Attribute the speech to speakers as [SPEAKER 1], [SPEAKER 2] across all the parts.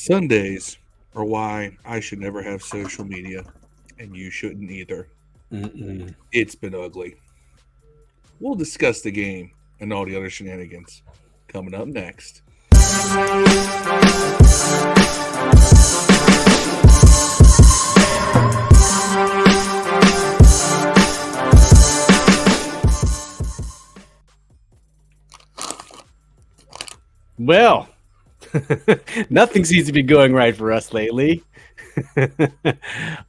[SPEAKER 1] Sundays are why I should never have social media, and you shouldn't either.
[SPEAKER 2] Mm-mm.
[SPEAKER 1] It's been ugly. We'll discuss the game and all the other shenanigans coming up next.
[SPEAKER 2] Well, nothing seems to be going right for us lately.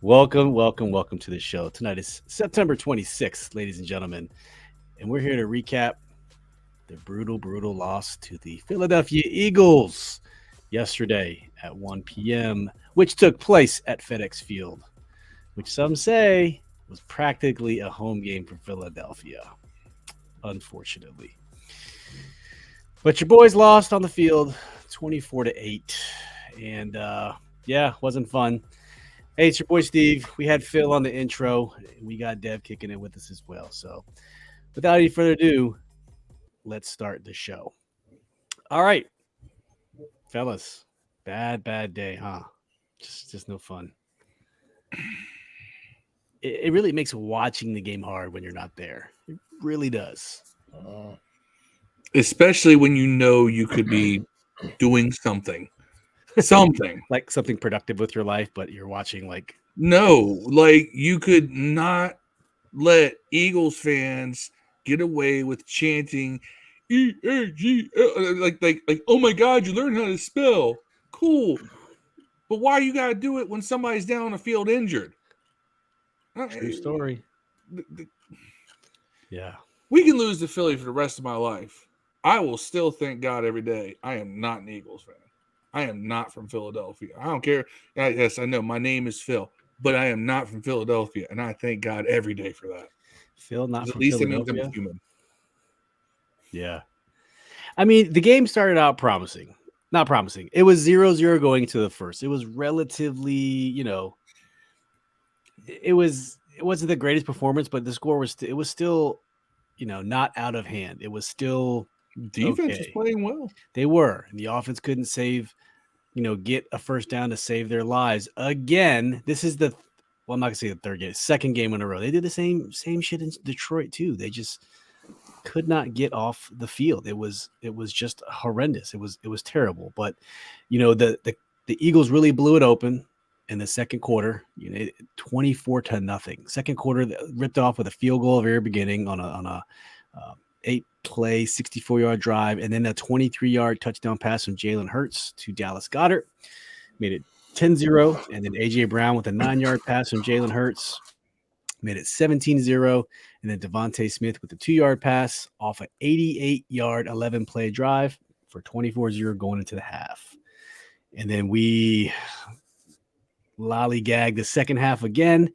[SPEAKER 2] welcome to the show. Tonight is September 26th, ladies and gentlemen, and we're here to recap the brutal loss to the Philadelphia Eagles yesterday at 1 p.m., which took place at FedEx Field, which some say was practically a home game for Philadelphia, unfortunately. But your boys lost on the field 24-8. And yeah, wasn't fun. Hey, it's your boy Steve. We had Phil on the intro. We got Dev kicking it with us as well. So without any further ado, let's start the show. All right, fellas. Bad day, huh? Just no fun. It really makes watching the game hard when you're not there. It really does.
[SPEAKER 1] Especially when you know you could be doing something. Something.
[SPEAKER 2] Like something productive with your life, but you're watching like
[SPEAKER 1] No, like you could not let Eagles fans get away with chanting E-A-G-L, like oh my god, you learned how to spell. Cool. But why you gotta do it when somebody's down on the field injured?
[SPEAKER 2] true story. Yeah.
[SPEAKER 1] We can lose to Philly for the rest of my life. I will still thank God every day. I am not an Eagles fan. I am not from Philadelphia. I don't care. Yes, I know my name is Phil, but I am not from Philadelphia, and I thank God every day for that.
[SPEAKER 2] Phil, not
[SPEAKER 1] At
[SPEAKER 2] from
[SPEAKER 1] least it means I'm
[SPEAKER 2] Philadelphia.
[SPEAKER 1] human.
[SPEAKER 2] Yeah. I mean, the game started out promising. Not promising. It was 0-0 going into the first. It was relatively, it wasn't the greatest performance, but the score was it was still, not out of hand. It was still
[SPEAKER 1] Defense was
[SPEAKER 2] okay.
[SPEAKER 1] playing well.
[SPEAKER 2] They were. And the offense couldn't save, get a first down to save their lives. Again, this is well, I'm not gonna say the third game, second game in a row. They did the same shit in Detroit too. They just could not get off the field. It was just horrendous. It was terrible. But the Eagles really blew it open in the second quarter. 24-0. Second quarter ripped off with a field goal at the very beginning on a 8-play, 64-yard drive, and then a 23-yard touchdown pass from Jalen Hurts to Dallas Goedert made it 10-0, and then A.J. Brown with a 9-yard pass from Jalen Hurts made it 17-0, and then Devontae Smith with a 2-yard pass off an 88-yard, 11-play drive for 24-0 going into the half. And then we lollygag the second half again.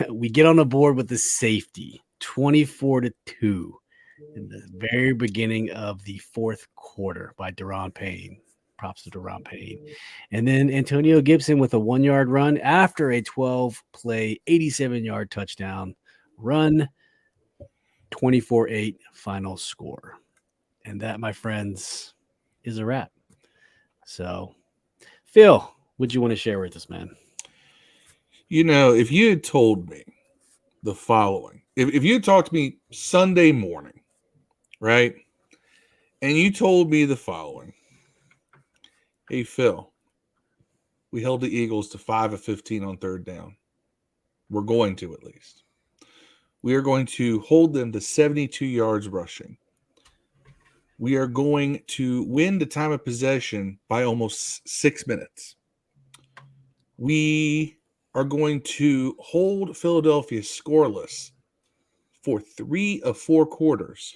[SPEAKER 2] We get on the board with the safety, 24-2 in the very beginning of the fourth quarter by Daron Payne. Props to Daron Payne. And then Antonio Gibson with a 1-yard run after a 12-play, 87-yard touchdown run, 24-8 final score. And that, my friends, is a wrap. So, Phil, what do you want to share with us, man?
[SPEAKER 1] If you had told me the following, if you had talked to me Sunday morning, right, and you told me the following, hey, Phil, we held the Eagles to 5 of 15 on third down. We're going to, at least. We are going to hold them to 72 yards rushing. We are going to win the time of possession by almost 6 minutes. We are going to hold Philadelphia scoreless for 3 of 4 quarters.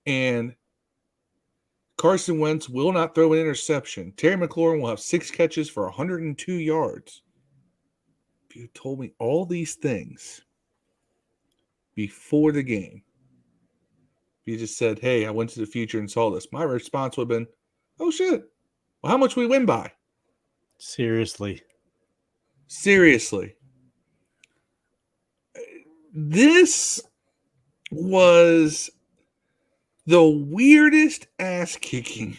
[SPEAKER 1] And Carson Wentz will not throw an interception. Terry McLaurin will have 6 catches for 102 yards. If you told me all these things before the game, if you just said, hey, I went to the future and saw this, my response would have been, oh, shit. Well, how much we win by?
[SPEAKER 2] Seriously.
[SPEAKER 1] This was the weirdest ass kicking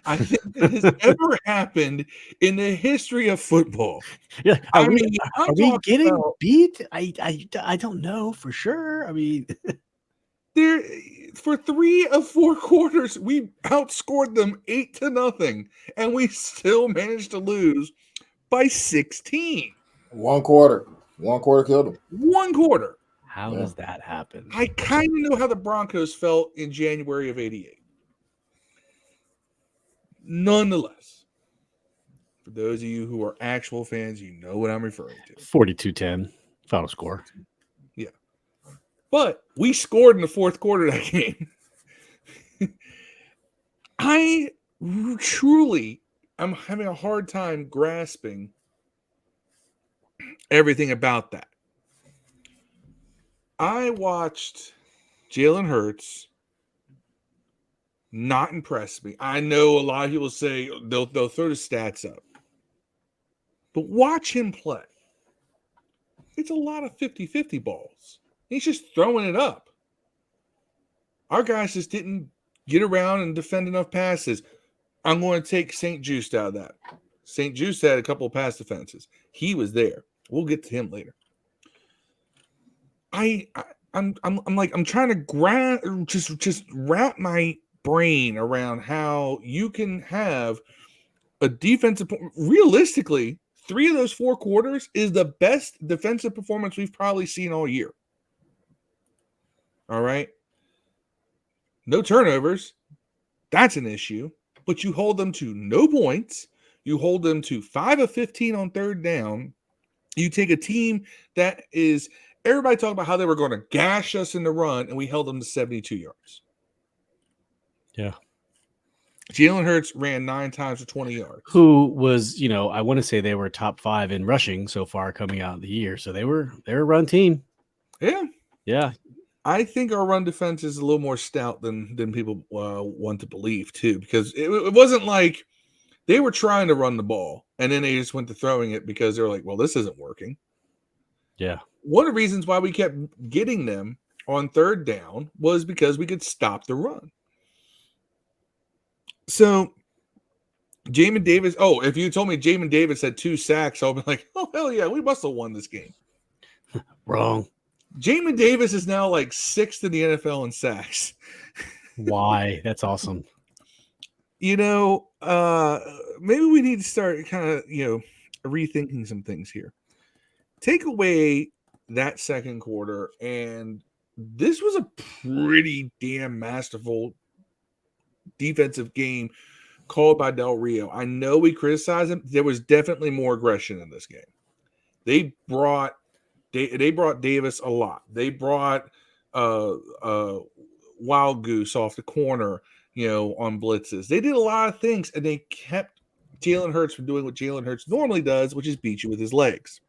[SPEAKER 1] I think that has ever happened in the history of football.
[SPEAKER 2] Yeah,
[SPEAKER 1] I mean, I'm
[SPEAKER 2] are we
[SPEAKER 1] talking
[SPEAKER 2] getting
[SPEAKER 1] about
[SPEAKER 2] beat? I don't know for sure. I mean,
[SPEAKER 1] there for 3 of 4 quarters, we outscored them 8-0, and we still managed to lose by 16.
[SPEAKER 3] 1 quarter. 1 quarter killed him.
[SPEAKER 1] 1 quarter.
[SPEAKER 2] how
[SPEAKER 3] Yeah.
[SPEAKER 2] does that happen?
[SPEAKER 1] I kind of know how the Broncos felt in January of '88. Nonetheless, for those of you who are actual fans, you know what I'm referring to.
[SPEAKER 2] 42-10 final score.
[SPEAKER 1] Yeah. But we scored in the fourth quarter of that game. I truly am having a hard time grasping everything about that. I watched Jalen Hurts not impress me. I know a lot of people say they'll throw the stats up. But watch him play. It's a lot of 50-50 balls. He's just throwing it up. Our guys just didn't get around and defend enough passes. I'm going to take St. Juice out of that. St. Juice had a couple of pass defenses. He was there. We'll get to him later. I'm trying to just wrap my brain around how you can have a defensive. Realistically, 3 of those 4 quarters is the best defensive performance we've probably seen all year. All right. No turnovers. That's an issue. But you hold them to no points. You hold them to 5 of 15 on third down. You take a team that is everybody talking about how they were going to gash us in the run, and we held them to 72 yards.
[SPEAKER 2] Yeah.
[SPEAKER 1] Jalen Hurts ran 9 times for 20 yards.
[SPEAKER 2] Who was, I want to say they were top 5 in rushing so far coming out of the year. So they're a run team.
[SPEAKER 1] Yeah.
[SPEAKER 2] Yeah.
[SPEAKER 1] I think our run defense is a little more stout than people want to believe, too, because it wasn't like they were trying to run the ball, and then they just went to throwing it because they were like, well, this isn't working.
[SPEAKER 2] Yeah.
[SPEAKER 1] One of the reasons why we kept getting them on third down was because we could stop the run. So, Jamin Davis, if you told me Jamin Davis had 2 sacks, I'll be like, oh, hell yeah, we must have won this game.
[SPEAKER 2] Wrong.
[SPEAKER 1] Jamin Davis is now like 6th in the NFL in sacks.
[SPEAKER 2] Why? That's awesome.
[SPEAKER 1] Maybe we need to start kind of, rethinking some things here. Take away that second quarter, and this was a pretty damn masterful defensive game called by Del Rio. I know we criticize him. There was definitely more aggression in this game. They brought Davis a lot. They brought Wild Goose off the corner, on blitzes. They did a lot of things, and they kept Jalen Hurts from doing what Jalen Hurts normally does, which is beat you with his legs.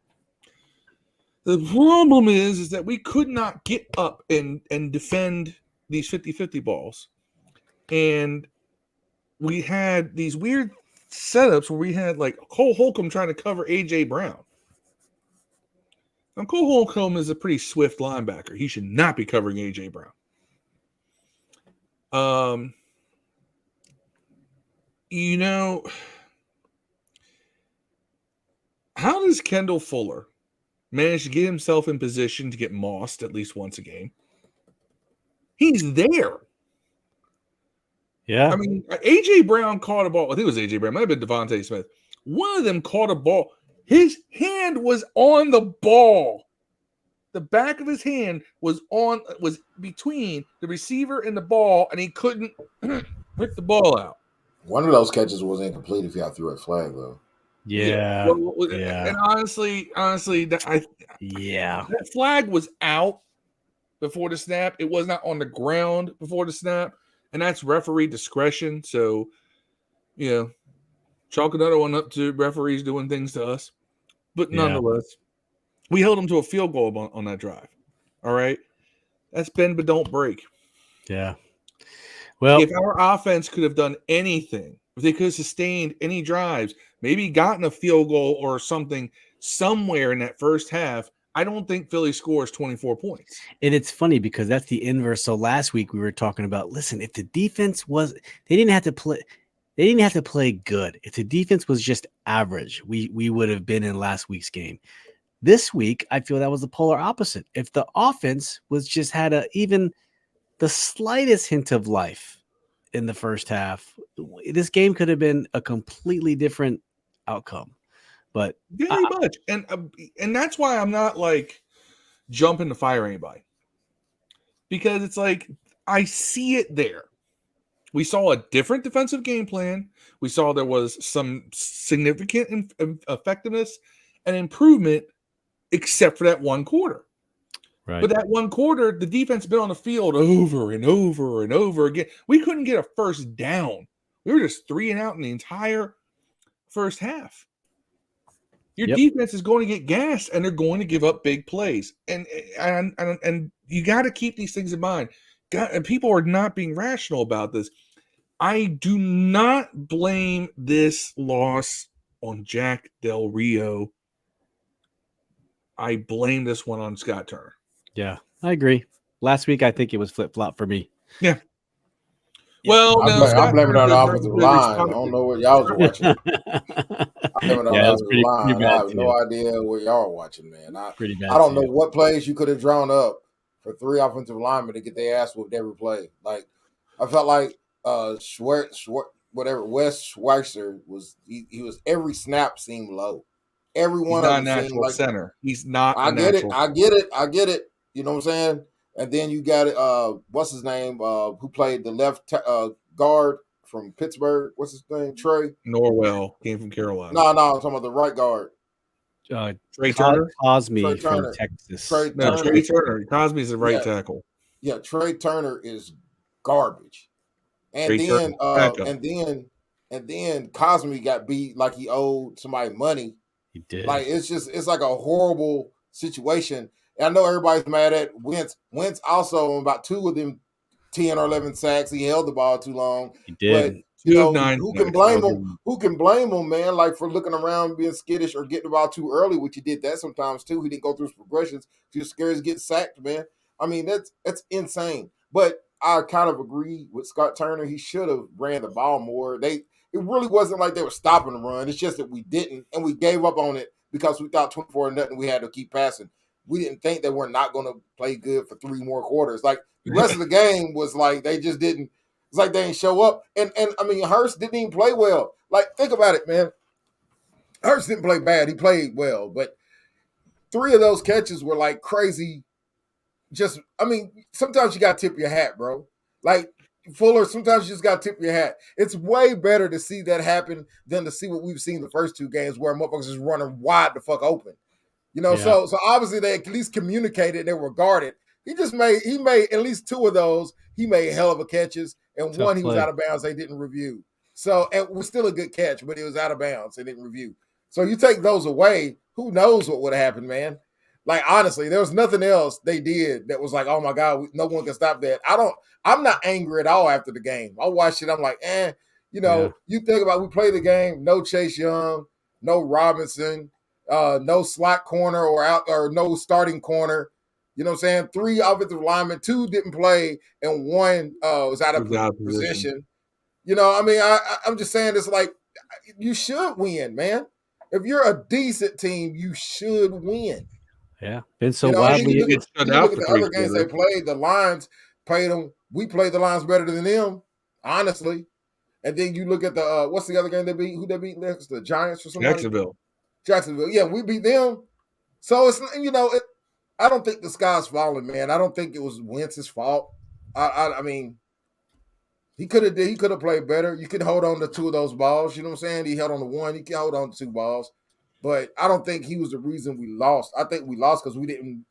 [SPEAKER 1] The problem is that we could not get up and defend these 50-50 balls. And we had these weird setups where we had like Cole Holcomb trying to cover A.J. Brown. Now, Cole Holcomb is a pretty swift linebacker. He should not be covering A.J. Brown. How does Kendall Fuller manage to get himself in position to get mossed at least once a game? He's there.
[SPEAKER 2] Yeah.
[SPEAKER 1] I mean, A.J. Brown caught a ball. I think it was A.J. Brown. It might have been Devontae Smith. One of them caught a ball. His hand was on the ball. The back of his hand was between the receiver and the ball, and he couldn't pick the ball out.
[SPEAKER 3] One of those catches was incomplete if y'all threw a flag, though.
[SPEAKER 2] Yeah.
[SPEAKER 1] And honestly, that flag was out before the snap. It was not on the ground before the snap, and that's referee discretion. So, chalk another one up to referees doing things to us. But nonetheless, we held them to a field goal on that drive. All right, that's bend but don't break.
[SPEAKER 2] Yeah. Well,
[SPEAKER 1] if our offense could have done anything, if they could have sustained any drives, maybe gotten a field goal or something somewhere in that first half, I don't think Philly scores 24 points.
[SPEAKER 2] And it's funny because that's the inverse. So last week we were talking about, listen, if the defense they didn't have to play They didn't have to play good. If the defense was just average, we would have been in last week's game. This week, I feel that was the polar opposite. If the offense was just had even the slightest hint of life in the first half, this game could have been a completely different outcome. But
[SPEAKER 1] very much, and that's why I'm not like jumping to fire anybody, because it's like I see it there. We saw a different defensive game plan. We saw there was some significant effectiveness and improvement, except for that one quarter.
[SPEAKER 2] right.
[SPEAKER 1] But that one quarter, the defense been on the field over and over and over again. We couldn't get a first down. We were just 3 and out in the entire first half. Your defense is going to get gassed, and they're going to give up big plays. And you got to keep these things in mind. And people are not being rational about this. I do not blame this loss on Jack Del Rio. I blame this one on Scott Turner.
[SPEAKER 2] Yeah, I agree. Last week, I think it was flip-flop for me.
[SPEAKER 1] Yeah. Well,
[SPEAKER 3] I blame it on the offensive line. I don't know what y'all was watching. I blame it on the offensive line. I have no idea what y'all are watching, man. I don't know what plays you could have drawn up for 3 offensive linemen to get their ass whooped every play. Like, I felt like Wes Schweitzer was he was every snap seemed low. Every one of them seemed like
[SPEAKER 1] center. He's not.
[SPEAKER 3] I get it. You know what I'm saying? And then you got what's his name? Who played the left guard from Pittsburgh? What's his name? Trey
[SPEAKER 1] Norwell came from Carolina.
[SPEAKER 3] No, I'm talking about the right guard.
[SPEAKER 1] Trey Turner,
[SPEAKER 2] Cosme from Texas.
[SPEAKER 1] Trey Turner. Cosme's the right tackle.
[SPEAKER 3] Yeah, Trey Turner is garbage. And then Cosme got beat like he owed somebody money.
[SPEAKER 2] He did.
[SPEAKER 3] Like it's like a horrible situation. And I know everybody's mad at Wentz. Wentz also on about 2 of them 10 or 11 sacks. He held the ball too long.
[SPEAKER 2] He did.
[SPEAKER 3] But who can blame him? Who can blame him, man? Like for looking around, being skittish, or getting the ball too early, which he did that sometimes too. He didn't go through his progressions. He was scared to get sacked, man. I mean, that's insane. But I kind of agree with Scott Turner. He should have ran the ball more. It really wasn't like they were stopping the run. It's just that we didn't, and we gave up on it because we thought 24-0 we had to keep passing. We didn't think that we're not going to play good for 3 more quarters. Like the rest of the game was like they just didn't. It's like they didn't show up. And I mean, Hurst didn't even play well. Like, think about it, man. Hurst didn't play bad. He played well. But 3 of those catches were like crazy. Sometimes you got to tip your hat, bro. Like, Fuller, sometimes you just got to tip your hat. It's way better to see that happen than to see what we've seen the first 2 games where motherfuckers is running wide the fuck open. You know, so obviously they at least communicated, they were guarded. He made at least 2 of those. He made hell of a catches, and one he was out of bounds. They didn't review. So it was still a good catch, but it was out of bounds. They didn't review. So you take those away, who knows what would have happened, man? Like, honestly, there was nothing else they did that was like, oh my God, no one can stop that. I'm not angry at all after the game. I watched it. I'm like, you think about, we play the game, no Chase Young, no Robinson, no slot corner or no starting corner. You know what I'm saying? 3 offensive linemen, 2 didn't play, and 1 was out of position. You know, I mean, I'm just saying, it's like, you should win, man. If you're a decent team, you should win.
[SPEAKER 2] Yeah, been so widely.
[SPEAKER 3] You look at the other games they played. The Lions played them. We played the Lions better than them, honestly. And then you look at the what's the other game they beat? Who they beat next? The Giants or something? Jacksonville. Yeah, we beat them. So it's I don't think the sky's falling, man. I don't think it was Wentz's fault. I mean, he could have played better. You could hold on to 2 of those balls. You know what I'm saying? He held on to 1. He could hold on to 2 balls. But I don't think he was the reason we lost. I think we lost because we didn't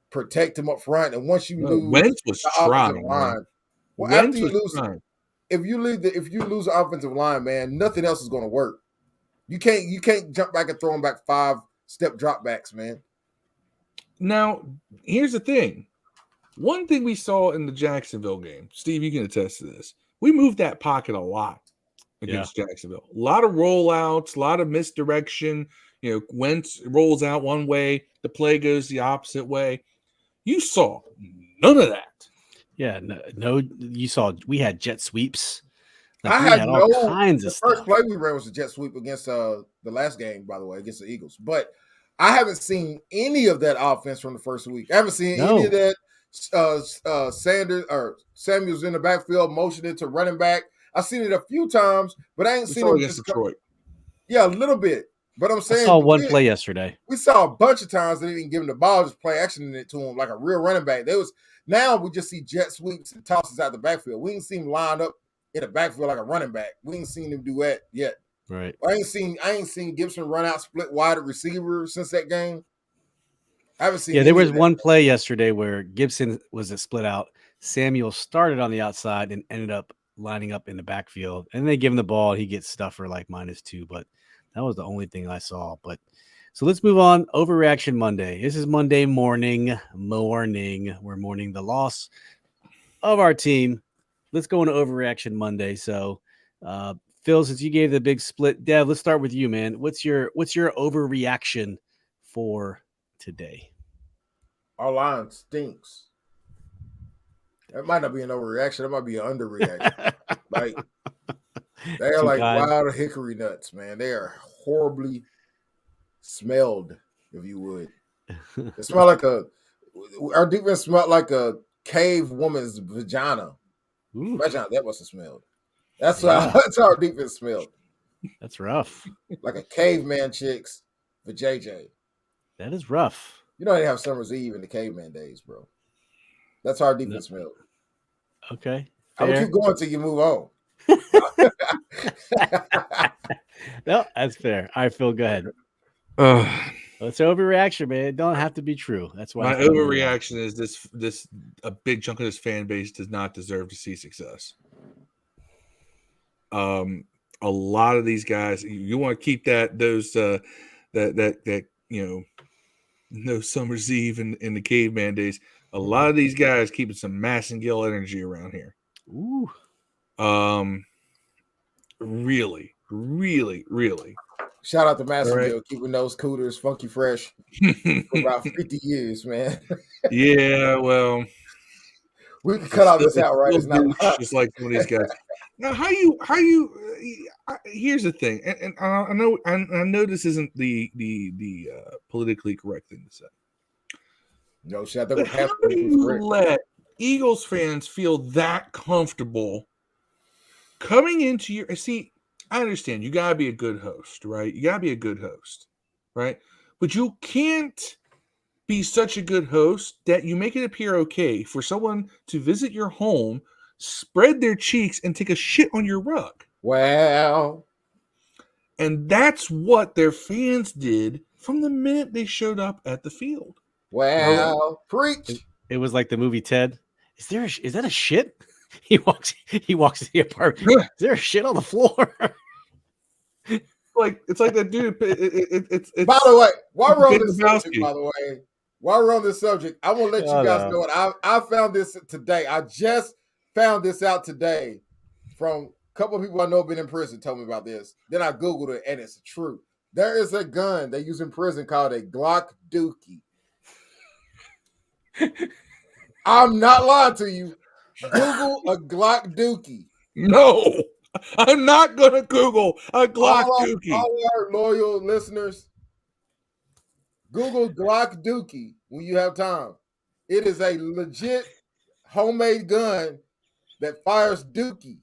[SPEAKER 3] protect him up front. And once you lose,
[SPEAKER 1] Wentz was trying.
[SPEAKER 3] After you lose, if you lose the offensive line, man, nothing else is going to work. You can't jump back and throw him back 5-step dropbacks, man.
[SPEAKER 1] Now, here's the thing. One thing we saw in the Jacksonville game, Steve, you can attest to this. We moved that pocket a lot against Jacksonville. A lot of rollouts, a lot of misdirection. Wentz rolls out one way, the play goes the opposite way. You saw none of that.
[SPEAKER 2] Yeah, no. You saw we had jet sweeps. Like,
[SPEAKER 3] I
[SPEAKER 2] we
[SPEAKER 3] had
[SPEAKER 2] had all
[SPEAKER 3] no.
[SPEAKER 2] kinds
[SPEAKER 3] The
[SPEAKER 2] of
[SPEAKER 3] first
[SPEAKER 2] stuff.
[SPEAKER 3] play we ran was a jet sweep against the last game, by the way, against the Eagles. But I haven't seen any of that offense from the first week. I haven't seen any of
[SPEAKER 2] No.
[SPEAKER 3] that. Sanders or Samuel's in the backfield, motioning to running back. I've seen it a few times, but I ain't
[SPEAKER 1] We
[SPEAKER 3] seen
[SPEAKER 1] saw
[SPEAKER 3] him
[SPEAKER 1] against
[SPEAKER 3] just
[SPEAKER 1] Detroit.
[SPEAKER 3] Yeah, a little bit. But I'm
[SPEAKER 2] I
[SPEAKER 3] saying
[SPEAKER 2] saw one play yesterday.
[SPEAKER 3] we saw a bunch of times they didn't give him the ball, just play action in it to him like a real running back. Now we just see jet sweeps and tosses out the backfield. We ain't seen him lined up in the backfield like a running back. We ain't seen him do that yet.
[SPEAKER 2] Right.
[SPEAKER 3] I ain't seen Gibson run out split wide at receiver since that game. I haven't seen.
[SPEAKER 2] Yeah, there
[SPEAKER 3] any
[SPEAKER 2] was
[SPEAKER 3] of that.
[SPEAKER 2] one play yesterday where Gibson was a split out. Samuel started on the outside and ended up lining up in the backfield. And they give him the ball. He gets stuff for like -2, but that was the only thing I saw. But so let's move on. Overreaction Monday. This is Monday morning. We're mourning the loss of our team. Let's go into Overreaction Monday. So, Phil, since you gave the big split, Dev, let's start with you, man. What's your overreaction for today?
[SPEAKER 3] Our line stinks. That might not be an overreaction. That might be an underreaction. Like they are like wild hickory nuts, man. They are horribly smelled, if you would. It smelled like our defense smelled like a cave woman's vagina.
[SPEAKER 2] Ooh.
[SPEAKER 3] Imagine how that must have smelled. That's how our defense smelled.
[SPEAKER 2] That's rough.
[SPEAKER 3] Like a caveman chick's for JJ.
[SPEAKER 2] That is rough.
[SPEAKER 3] You know they have Summer's Eve in the caveman days, bro. That's how our defense smelled.
[SPEAKER 2] Okay.
[SPEAKER 3] I would keep going till you move on.
[SPEAKER 2] No, that's fair. All right, Phil, go ahead. It's overreaction, man. It don't have to be true. That's why
[SPEAKER 1] my overreaction is this a big chunk of this fan base does not deserve to see success. A lot of these guys, you want to keep that no Summer's Eve in the caveman days. A lot of these guys keeping some Massengill energy around here.
[SPEAKER 2] Ooh.
[SPEAKER 1] Really, really, really.
[SPEAKER 3] Shout out to Massengill, keeping those cooters funky fresh for about 50 years, man.
[SPEAKER 1] Yeah, well,
[SPEAKER 3] we can cut all this out, right? It's not
[SPEAKER 1] just like some of these guys. Now, how you? Here's the thing, and I know this isn't the politically correct thing to say.
[SPEAKER 3] No shit. I think
[SPEAKER 1] How do you let Eagles fans feel that comfortable coming into your? See, I understand you gotta be a good host, right? You gotta be a good host, right? But you can't be such a good host that you make it appear okay for someone to visit your home, spread their cheeks, and take a shit on your rug.
[SPEAKER 3] Wow.
[SPEAKER 1] And that's what their fans did from the minute they showed up at the field.
[SPEAKER 3] Wow. Preach.
[SPEAKER 2] It was like the movie Ted. Is that a shit? He walks to the apartment. Is there a shit on the floor?
[SPEAKER 1] It's like that dude. It's
[SPEAKER 3] by the way, while we're on this subject, I want to let you guys know what I found this today. I just found this out today from a couple of people I know have been in prison told me about this. Then I Googled it and it's true. There is a gun they use in prison called a Glock Dookie. I'm not lying to you. Google a Glock Dookie.
[SPEAKER 1] No, I'm not going to Google a Glock Dookie.
[SPEAKER 3] All our loyal listeners, Google Glock Dookie when you have time. It is a legit homemade gun that fires Dookie.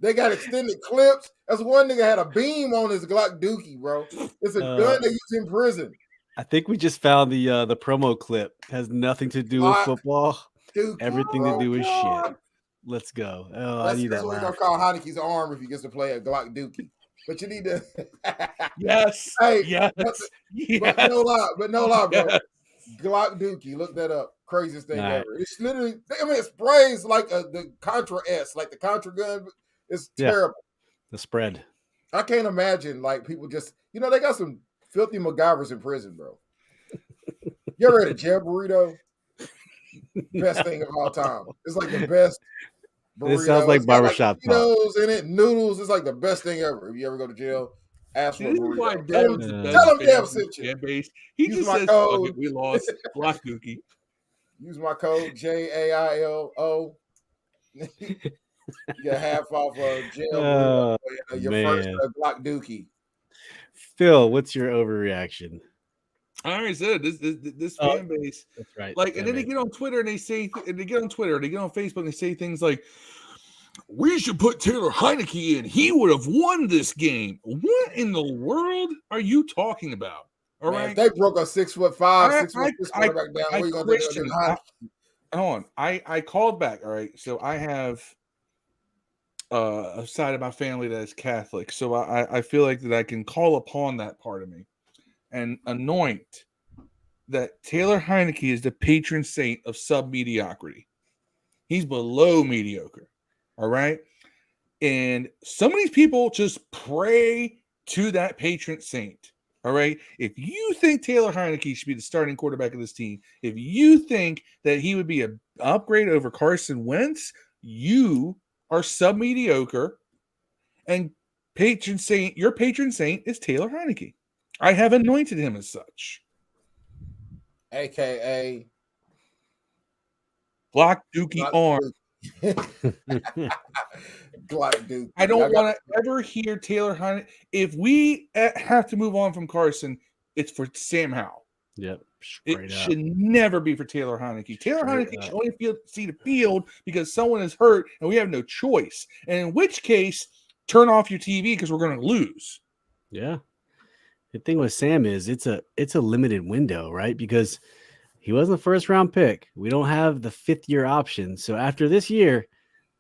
[SPEAKER 3] They got extended clips. That's one nigga had a beam on his Glock Dookie, bro. It's a gun they use in prison.
[SPEAKER 2] I think we just found the promo clip. It has nothing to do with football. Dookie, everything to do with shit. Let's go. Oh, I need that laugh.
[SPEAKER 3] That's what they'll call Heineke's arm if he gets to play a Glock Dookie. But you need to.
[SPEAKER 1] Yes.
[SPEAKER 3] Hey,
[SPEAKER 1] yes.
[SPEAKER 3] But no lie, bro. Yes. Glock Dookie. Look that up. Craziest thing ever. It's literally. I mean, it sprays like the Contra S, like the Contra gun. It's terrible.
[SPEAKER 2] The spread.
[SPEAKER 3] I can't imagine like people just. They got some filthy MacGyvers in prison, bro. You ever had a jail burrito? Best thing of all time. It's like the best burrito.
[SPEAKER 2] This sounds like barbershop talk.
[SPEAKER 3] Potatoes in it, noodles. It's like the best thing ever. If you ever go to jail, ask for a burrito. Tell him Dev sent you.
[SPEAKER 1] He just says, code. We lost. Glock Dookie.
[SPEAKER 3] Use my code JAILO. You get half off
[SPEAKER 2] Oh,
[SPEAKER 3] your first
[SPEAKER 2] man.
[SPEAKER 3] Glock Dookie.
[SPEAKER 2] Phil, what's your overreaction?
[SPEAKER 1] I already said this
[SPEAKER 2] Oh,
[SPEAKER 1] fan base,
[SPEAKER 2] that's right.
[SPEAKER 1] like, and then they get on Twitter and they say, and they get on Twitter, they get on Facebook and they say things like, "We should put Taylor Heineke in. He would have won this game." What in the world are you talking about? All
[SPEAKER 3] Man, if
[SPEAKER 1] right,
[SPEAKER 3] they broke a 6'5",
[SPEAKER 1] I
[SPEAKER 3] 6'6" quarterback down,
[SPEAKER 1] I
[SPEAKER 3] what are you gonna do?
[SPEAKER 1] question. Hold on, I called back. All right, so I have a side of my family that is Catholic, so I feel like that I can call upon that part of me and anoint that Taylor Heineke is the patron saint of sub mediocrity. He's below mediocre. All right. And some of these people just pray to that patron saint. All right. If you think Taylor Heineke should be the starting quarterback of this team, if you think that he would be an upgrade over Carson Wentz, you are sub mediocre. And your patron saint is Taylor Heineke. I have anointed him as such.
[SPEAKER 3] AKA
[SPEAKER 1] Glock Dookie arm.
[SPEAKER 3] Glock Dookie.
[SPEAKER 1] I don't want to ever hear Taylor Heineke. If we have to move on from Carson, it's for Sam Howell.
[SPEAKER 2] Yep.
[SPEAKER 1] It should never be for Taylor Heineke. Taylor
[SPEAKER 2] Straight
[SPEAKER 1] Heineke
[SPEAKER 2] up.
[SPEAKER 1] should only see the field because someone is hurt and we have no choice. And in which case, turn off your TV because we're going to lose.
[SPEAKER 2] Yeah. The thing with Sam is it's a limited window, right? Because he wasn't a first round pick. We don't have the 5th-year option. So after this year,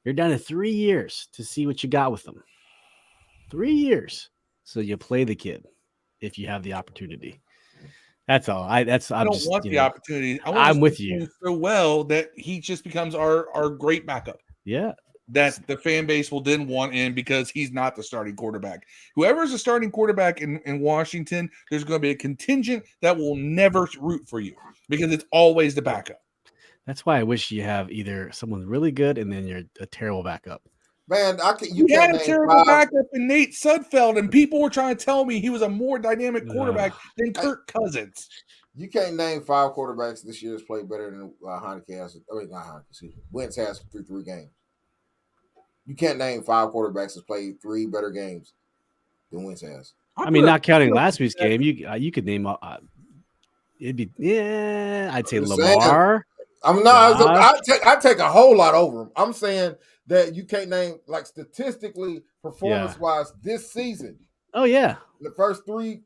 [SPEAKER 2] you're down to 3 years to see what you got with them. 3 years. So you play the kid if you have the opportunity. That's all. I don't
[SPEAKER 1] want the opportunity.
[SPEAKER 2] I'm with you
[SPEAKER 1] so well that he just becomes our great backup.
[SPEAKER 2] Yeah.
[SPEAKER 1] That the fan base will then want in because he's not the starting quarterback. Whoever is the starting quarterback in Washington, there's going to be a contingent that will never root for you because it's always the backup.
[SPEAKER 2] That's why I wish you have either someone really good and then you're a terrible backup.
[SPEAKER 3] Man,
[SPEAKER 1] you had a terrible backup in Nate Sudfeld, and people were trying to tell me he was a more dynamic quarterback than Kirk Cousins.
[SPEAKER 3] You can't name 5 quarterbacks this year that's played better than Heineke has. I mean, not Heineke, excuse me. Wentz has through 3 games. You can't name 5 quarterbacks that's played 3 better games than Wentz has.
[SPEAKER 2] I mean, not counting last week's game, you could name. It'd be I'd say Lamar.
[SPEAKER 3] I'm not. I take a whole lot over him. I'm saying that you can't name like statistically, performance wise, this season.
[SPEAKER 2] Oh yeah,
[SPEAKER 3] in the first 3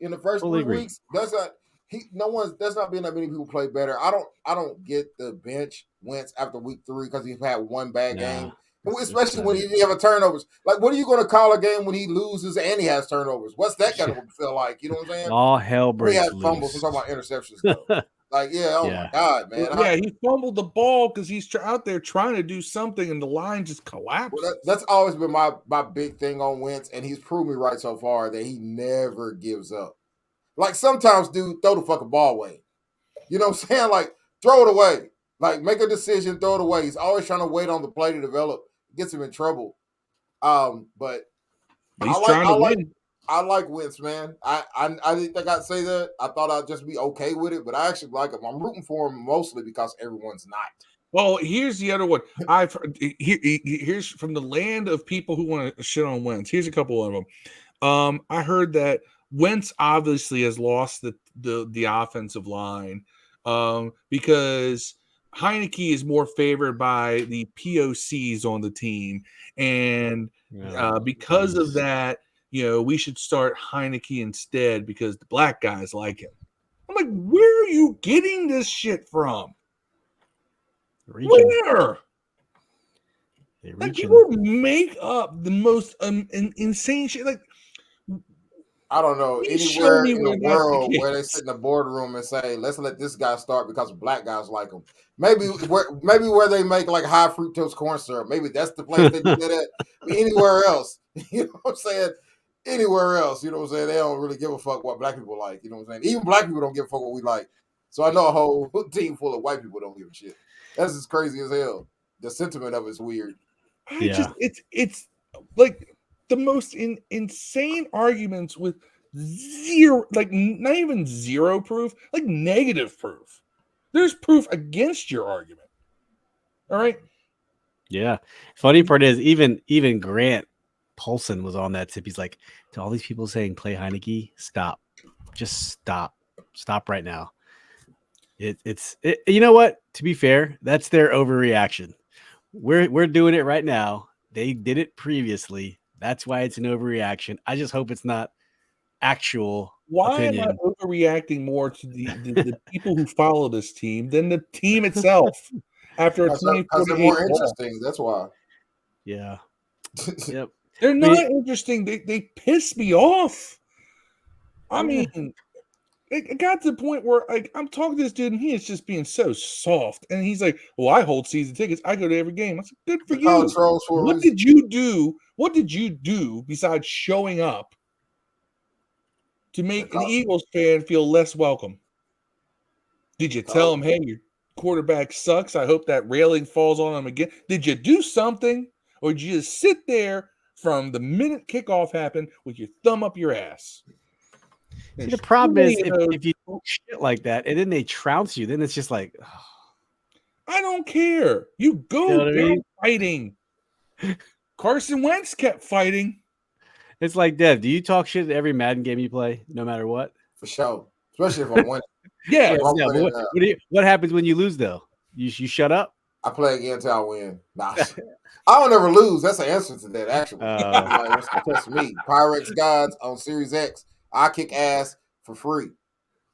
[SPEAKER 3] weeks, that's not being that many people play better. I don't get the bench Wentz after week 3 because he's had one bad game. Especially when he didn't have a turnovers. Like, what are you going to call a game when he loses and he has turnovers? What's that going to feel like? You know what I'm saying?
[SPEAKER 2] All hell breaks loose.
[SPEAKER 3] He had fumbles. I'm talking about interceptions, though. Like, my God, man.
[SPEAKER 1] Yeah, he fumbled the ball because he's out there trying to do something and the line just collapsed.
[SPEAKER 3] Well, that's always been my big thing on Wentz, and he's proved me right so far that he never gives up. Like, sometimes, dude, throw the fucking ball away. You know what I'm saying? Like, throw it away. Like, make a decision, throw it away. He's always trying to wait on the play to develop. Gets him in trouble. But
[SPEAKER 1] he's trying to win.
[SPEAKER 3] I like Wentz, man. I didn't think I'd say that. I thought I'd just be okay with it, but I actually like him. I'm rooting for him mostly because everyone's not.
[SPEAKER 1] Well, here's the other one. Here's from the land of people who want to shit on Wentz. Here's a couple of them. I heard that Wentz obviously has lost the offensive line because Heineke is more favored by the POCs on the team, and because of that, we should start Heineke instead because the black guys like him. I'm like, where are you getting this shit from? Where? Like, people make up the most insane shit. Like,
[SPEAKER 3] I don't know anywhere in the world where they sit in the boardroom and say, "Let's let this guy start because black guys like him." Maybe where they make like high fructose corn syrup. Maybe that's the place they do that at. But anywhere else, you know what I'm saying? Anywhere else, you know what I'm saying? They don't really give a fuck what black people like. You know what I'm saying? Even black people don't give a fuck what we like. So I know a whole team full of white people don't give a shit. That's as crazy as hell. The sentiment of it's weird.
[SPEAKER 1] It's like the most insane arguments with zero, like not even zero proof, like negative proof. There's proof against your argument. All right.
[SPEAKER 2] Yeah. Funny part is even Grant Paulson was on that tip. He's like, to all these people saying play Heineke, stop. Just stop. Stop right now. It's you know what? To be fair, that's their overreaction. We're doing it right now. They did it previously. That's why it's an overreaction. I just hope it's not actual
[SPEAKER 1] Why am I
[SPEAKER 2] opinion.
[SPEAKER 1] overreacting more to the people who follow this team than the team itself after a
[SPEAKER 3] Because
[SPEAKER 1] 2048
[SPEAKER 3] they're more
[SPEAKER 1] loss?
[SPEAKER 3] interesting. That's why.
[SPEAKER 2] Yeah. Yep.
[SPEAKER 1] They're
[SPEAKER 2] I
[SPEAKER 1] not
[SPEAKER 2] mean,
[SPEAKER 1] interesting. They piss me off. I
[SPEAKER 2] yeah.
[SPEAKER 1] mean, it got to the point where like I'm talking to this dude and he is just being so soft. And he's like, "Well, I hold season tickets. I go to every game." I said, "Good for
[SPEAKER 3] They're called
[SPEAKER 1] you.
[SPEAKER 3] trolls for a
[SPEAKER 1] What
[SPEAKER 3] reason.
[SPEAKER 1] did you do? What did you do besides showing up to make an Eagles fan feel less welcome? Did you tell him, hey, your quarterback sucks? I hope that railing falls on him again. Did you do something? Or did you just sit there from the minute kickoff happened with your thumb up your ass?"
[SPEAKER 2] See,
[SPEAKER 1] There's
[SPEAKER 2] the problem
[SPEAKER 1] too
[SPEAKER 2] is
[SPEAKER 1] many of those.
[SPEAKER 2] if you do shit like that and then they trounce you, then it's just like,
[SPEAKER 1] I don't care. You
[SPEAKER 2] you
[SPEAKER 1] go
[SPEAKER 2] know what I
[SPEAKER 1] down
[SPEAKER 2] mean?
[SPEAKER 1] fighting. Carson Wentz kept fighting.
[SPEAKER 2] It's like, Dev, do you talk shit at every Madden game you play, no matter what?
[SPEAKER 3] For sure. Especially if I'm winning.
[SPEAKER 1] Yeah.
[SPEAKER 3] If I'm
[SPEAKER 2] Yeah, but
[SPEAKER 3] winning,
[SPEAKER 2] what happens when you lose though? You shut up?
[SPEAKER 3] I play again until I win. Nah. I don't ever lose. That's the answer to that, actually. Like, what's the test of me? Pyrex Gods on Series X. I kick ass for free.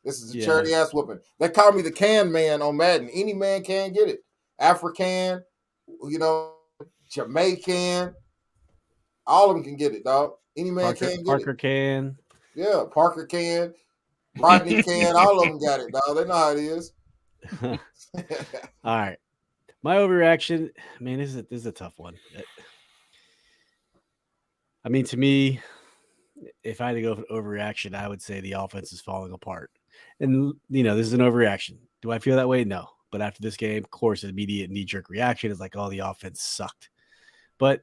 [SPEAKER 3] This is a charity ass whooping. They call me the can man on Madden. Any man can get it. African, Jamaican. All of them can get it, dog. Any man can get
[SPEAKER 2] Parker
[SPEAKER 3] it.
[SPEAKER 2] can.
[SPEAKER 3] Yeah, Parker can. Rodney can. All of them got it, dog. They know how it is.
[SPEAKER 2] All right. My overreaction, man, this is a tough one. I mean, to me, if I had to go for overreaction, I would say the offense is falling apart. And, this is an overreaction. Do I feel that way? No. But after this game, of course, an immediate knee-jerk reaction is like, oh, the offense sucked. But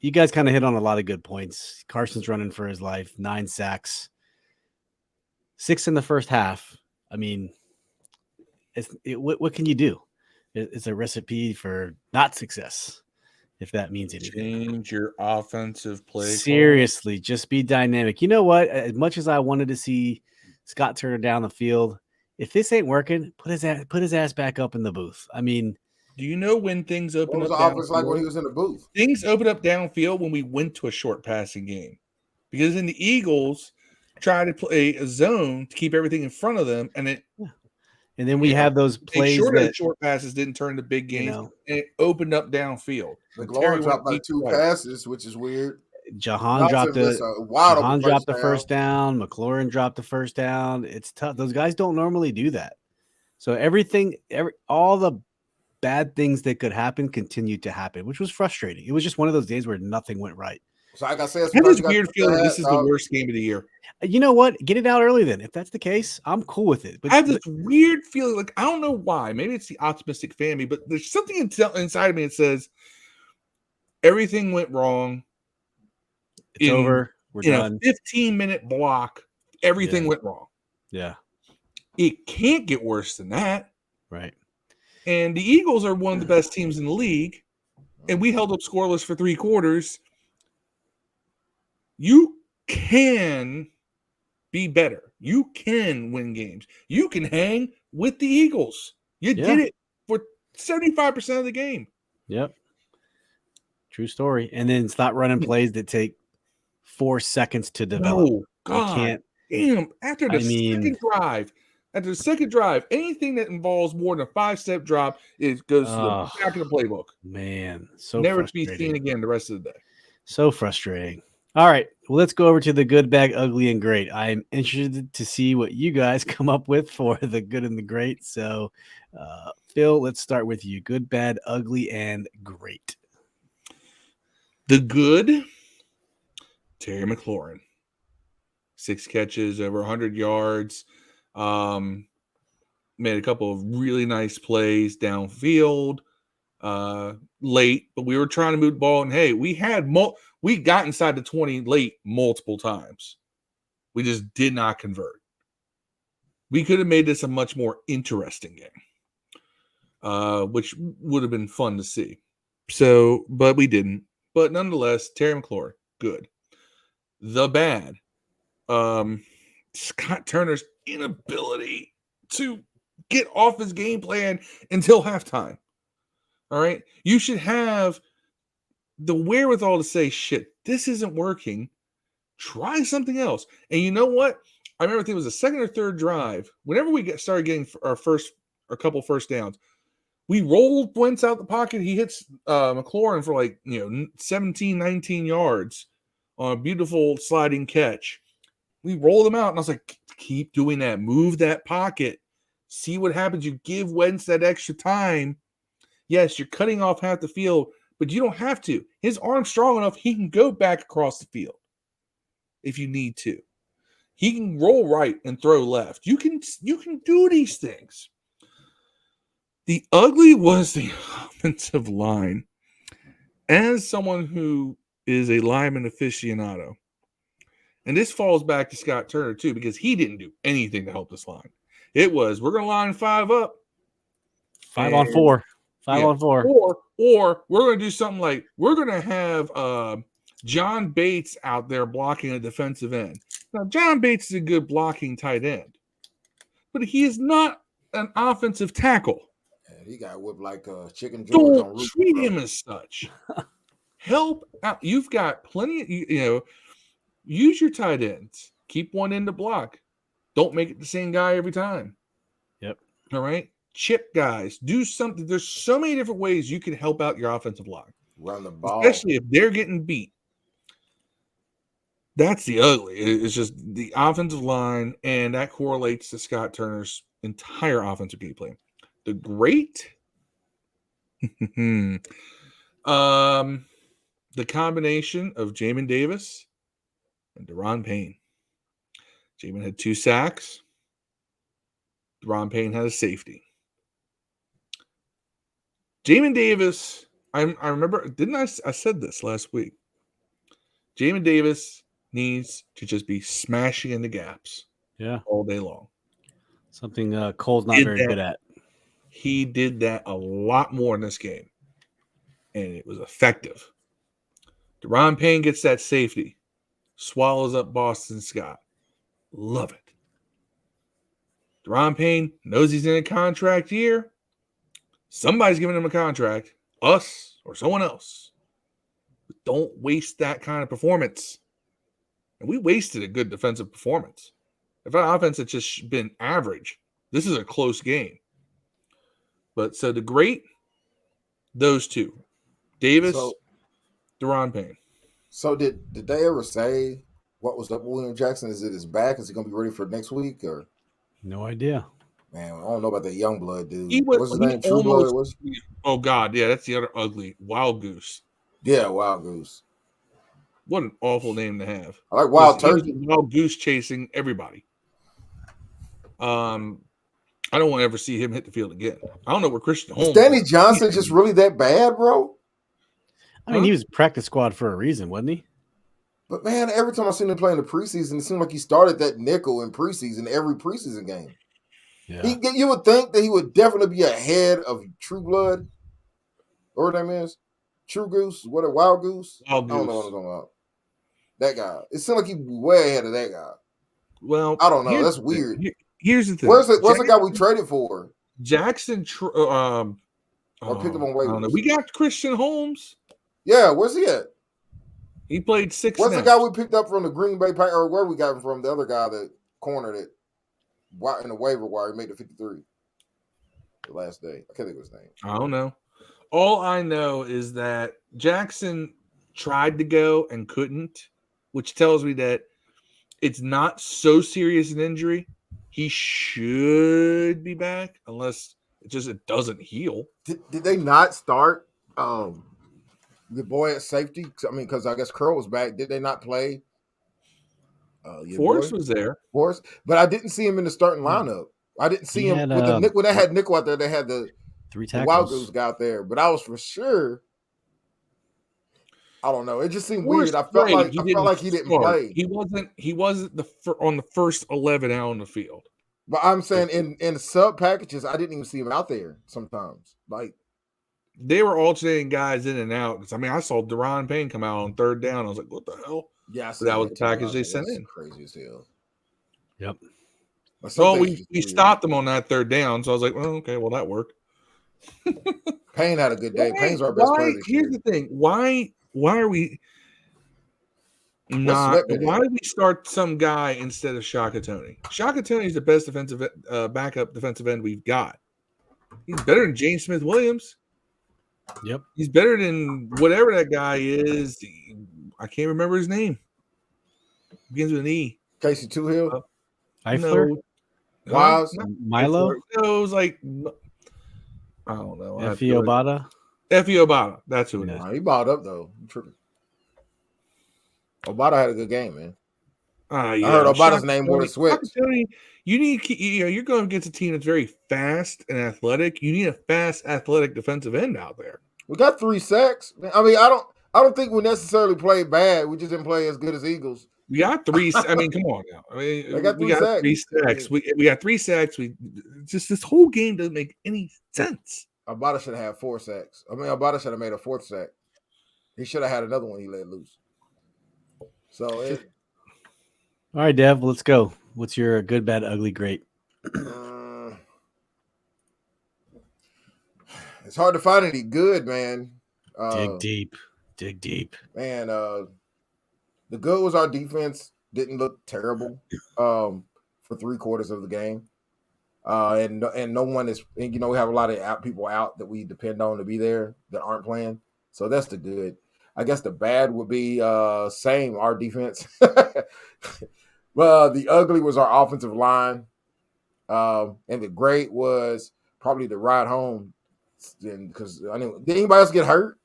[SPEAKER 2] you guys kind of hit on a lot of good points. Carson's running for his life, 9 sacks, 6 in the first half. I mean, what can you do? It's a recipe for not success, if that means anything.
[SPEAKER 1] Change your offensive play.
[SPEAKER 2] Seriously, just be dynamic. You know what? As much as I wanted to see Scott Turner down the field, if this ain't working, put his ass back up in the booth. I mean,
[SPEAKER 1] Do you know when things
[SPEAKER 3] What
[SPEAKER 1] open
[SPEAKER 3] was
[SPEAKER 1] up
[SPEAKER 3] the offense like when
[SPEAKER 1] downfield?
[SPEAKER 3] he was in the booth?
[SPEAKER 1] Things opened up downfield when we went to a short passing game. Because in the Eagles try to play a zone to keep everything in front of them, and
[SPEAKER 2] then we have those
[SPEAKER 1] they
[SPEAKER 2] plays that
[SPEAKER 1] short passes didn't turn to big gains,
[SPEAKER 2] know,
[SPEAKER 1] and it opened up downfield.
[SPEAKER 3] McLaurin dropped like 2 passes, which is weird.
[SPEAKER 2] Jahan dropped the first down. McLaurin dropped the first down. It's tough. Those guys don't normally do that. So all the bad things that could happen continued to happen, which was frustrating. It was just one of those days where nothing went right.
[SPEAKER 3] So like I said,
[SPEAKER 1] I have this weird feeling this is the worst game of the year.
[SPEAKER 2] You know what? Get it out early then. If that's the case, I'm cool with it. But
[SPEAKER 1] I have this weird feeling, like I don't know why. Maybe it's the optimistic fan me, but there's something inside of me that says everything went wrong.
[SPEAKER 2] It's over. We're done.
[SPEAKER 1] A 15-minute block, everything went wrong.
[SPEAKER 2] Yeah.
[SPEAKER 1] It can't get worse than that.
[SPEAKER 2] Right.
[SPEAKER 1] And the Eagles are one of the best teams in the league, and we held up scoreless for 3 quarters. You can be better. You can win games. You can hang with the Eagles. You did it for 75% of the game.
[SPEAKER 2] Yep. True story. And then stop running plays that take 4 seconds to develop.
[SPEAKER 1] Oh, God. Damn. After the second drive, anything that involves more than a 5-step drop goes to the back of the playbook.
[SPEAKER 2] Man, so
[SPEAKER 1] never to be seen again the rest of the day.
[SPEAKER 2] So frustrating. All right, well, let's go over to the good, bad, ugly, and great. I'm interested to see what you guys come up with for the good and the great. So, Phil, let's start with you. Good, bad, ugly, and great.
[SPEAKER 1] The good, Terry McLaurin. 6 catches, over 100 yards. Made a couple of really nice plays downfield late, but we were trying to move the ball. And hey, we got inside the 20 late multiple times. We just did not convert. We could have made this a much more interesting game, which would have been fun to see. So, but we didn't. But nonetheless, Terry McLaurin, good. The bad, Scott Turner's inability to get off his game plan until halftime. All right, you should have the wherewithal to say, "Shit, this isn't working. Try something else." And you know what? I remember I think it was the second or third drive. Whenever we started getting a couple first downs, we rolled Wentz out the pocket. He hits McLaurin for 17, 19 yards on a beautiful sliding catch. We rolled him out, and I was like, keep doing that. Move that pocket. See what happens. You give Wentz that extra time. Yes, you're cutting off half the field, but you don't have to. His arm's strong enough. He can go back across the field if you need to. He can roll right and throw left. You can do these things. The ugly was the offensive line. As someone who is a lineman aficionado, and this falls back to Scott Turner too, because he didn't do anything to help this line. It was, we're going to line 5 up.
[SPEAKER 2] 5 on 4. 5 on 4.
[SPEAKER 1] Or we're going to do something like, we're going to have John Bates out there blocking a defensive end. Now, John Bates is a good blocking tight end, but he is not an offensive tackle.
[SPEAKER 3] He got whipped like Chicken George.
[SPEAKER 1] Don't treat him as such. Help out. You've got plenty of, use your tight ends. Keep one in the block. Don't make it the same guy every time.
[SPEAKER 2] Yep.
[SPEAKER 1] All right. Chip guys. Do something. There's so many different ways you can help out your offensive line.
[SPEAKER 3] Run the ball.
[SPEAKER 1] Especially if they're getting beat. That's the ugly. It's just the offensive line, and that correlates to Scott Turner's entire offensive game plan. The great, the combination of Jamin Davis and Deron Payne. Jamin had 2 sacks. Deron Payne had a safety. Jamin Davis, I remember, I said this last week. Jamin Davis needs to just be smashing in the gaps all day long.
[SPEAKER 2] Something Cole's not very good at.
[SPEAKER 1] He did that a lot more in this game, and it was effective. Deron Payne gets that safety, swallows up Boston Scott. Love it. Deron Payne knows he's in a contract year. Somebody's giving him a contract, us or someone else. But don't waste that kind of performance. And we wasted a good defensive performance. If our offense had just been average, this is a close game. But so the great, those two, Davis, Deron Payne.
[SPEAKER 3] So did they ever say what was up with William Jackson? Is it his back? Is he going to be ready for next week? Or
[SPEAKER 2] no idea.
[SPEAKER 3] Man, I don't know about that young blood dude.
[SPEAKER 1] What's his name? True Blood? Oh God, yeah, that's the other ugly Wild Goose.
[SPEAKER 3] Yeah, Wild Goose.
[SPEAKER 1] What an awful name to have.
[SPEAKER 3] I like Wild Turkey.
[SPEAKER 1] Wild Goose chasing everybody. I don't want to ever see him hit the field again. I don't know where Christian Holmes.
[SPEAKER 3] Is Danny Johnson just really that bad, bro?
[SPEAKER 2] I mean, he was practice squad for a reason, wasn't he?
[SPEAKER 3] But man, every time I seen him play in the preseason, it seemed like he started that nickel in preseason, every preseason game. Yeah. You would think that he would definitely be ahead of True Blood, or what that is, True Goose, Wild Goose.
[SPEAKER 1] Wild Goose.
[SPEAKER 3] I don't know what I'm talking about. That guy. It seemed like he was way ahead of that guy.
[SPEAKER 1] Well,
[SPEAKER 3] I don't know. That's weird.
[SPEAKER 1] Here's the thing.
[SPEAKER 3] Where's the guy we traded for?
[SPEAKER 1] Jackson.
[SPEAKER 3] Or picked him on waivers.
[SPEAKER 1] We got Christian Holmes.
[SPEAKER 3] Yeah, where's he at?
[SPEAKER 1] He played 6
[SPEAKER 3] What's
[SPEAKER 1] snaps.
[SPEAKER 3] the guy we picked up from the Green Bay Packers, or where we got him from? The other guy that cornered it in the waiver wire. He made the 53 the last day. I can't think of his name.
[SPEAKER 1] I don't know. All I know is that Jackson tried to go and couldn't, which tells me that it's not so serious an injury. He should be back unless it doesn't heal.
[SPEAKER 3] Did they not start the boy at safety? I mean, because I guess Curl was back. Did they not play?
[SPEAKER 1] Forrest was there.
[SPEAKER 3] Forrest, but I didn't see him in the starting lineup. I didn't see him with the when they had nickel out there. They had the
[SPEAKER 2] 3 tackles.
[SPEAKER 3] Wild Goose guy out there, but I was for sure. I don't know. It just seemed weird. I felt like he didn't play.
[SPEAKER 1] He wasn't on the first 11 out on the field.
[SPEAKER 3] But I'm saying in sub packages, I didn't even see him out there sometimes. Like
[SPEAKER 1] they were alternating guys in and out. Because I mean, I saw Deron Payne come out on third down. I was like, what the hell?
[SPEAKER 3] Yeah, I
[SPEAKER 1] But
[SPEAKER 3] see
[SPEAKER 1] that was
[SPEAKER 3] that
[SPEAKER 1] the package they
[SPEAKER 3] too.
[SPEAKER 1] sent
[SPEAKER 3] That's
[SPEAKER 1] in.
[SPEAKER 3] crazy as hell.
[SPEAKER 2] Yep.
[SPEAKER 3] But some
[SPEAKER 1] Well,
[SPEAKER 3] things
[SPEAKER 1] we
[SPEAKER 3] just do
[SPEAKER 1] stopped them on that third down, so I was like, well, okay, well that worked.
[SPEAKER 3] Payne had a good day. Payne's our best player
[SPEAKER 1] Why?
[SPEAKER 3] this
[SPEAKER 1] Here's
[SPEAKER 3] year.
[SPEAKER 1] the thing. Why are we
[SPEAKER 3] What's
[SPEAKER 1] not?
[SPEAKER 3] Sweat been
[SPEAKER 1] Why
[SPEAKER 3] at?
[SPEAKER 1] did we start some guy instead of Shaka Tony? Shaka Tony is the best defensive backup defensive end we've got. He's better than James Smith Williams.
[SPEAKER 2] Yep.
[SPEAKER 1] He's better than whatever that guy is. I can't remember his name. Begins with an E.
[SPEAKER 3] Casey Toohill?
[SPEAKER 2] Eifler?
[SPEAKER 1] No.
[SPEAKER 3] Wise?
[SPEAKER 2] Milo?
[SPEAKER 1] No, it was like I don't know.
[SPEAKER 2] Effie Obata?
[SPEAKER 1] Effie Obata. That's who it is.
[SPEAKER 3] He balled up though. I'm tripping. Obata had a good game, man. I heard Obata's name more than Sweat.
[SPEAKER 1] You need, you're going against a team that's very fast and athletic. You need a fast, athletic defensive end out there.
[SPEAKER 3] We got 3 sacks. I mean, I don't think we necessarily played bad. We just didn't play as good as Eagles.
[SPEAKER 1] We got 3. I mean, come on now. I mean,
[SPEAKER 3] They got
[SPEAKER 1] we
[SPEAKER 3] 3
[SPEAKER 1] got
[SPEAKER 3] sacks.
[SPEAKER 1] 3 sacks. We got 3 sacks. We just this whole game doesn't make any sense.
[SPEAKER 3] Obata should have had 4 sacks. I mean, Obata should have made a 4th sack. He should have had another one he let loose. So
[SPEAKER 2] all right, Dev, let's go. What's your good, bad, ugly, great?
[SPEAKER 3] It's hard to find any good, man.
[SPEAKER 2] Dig deep.
[SPEAKER 3] Man, the good was our defense didn't look terrible for 3/4 of the game. And no one is, and, we have a lot of people out that we depend on to be there that aren't playing. So that's the good. I guess the bad would be same our defense. Well, the ugly was our offensive line, and the great was probably the ride home. Because did anybody else get hurt?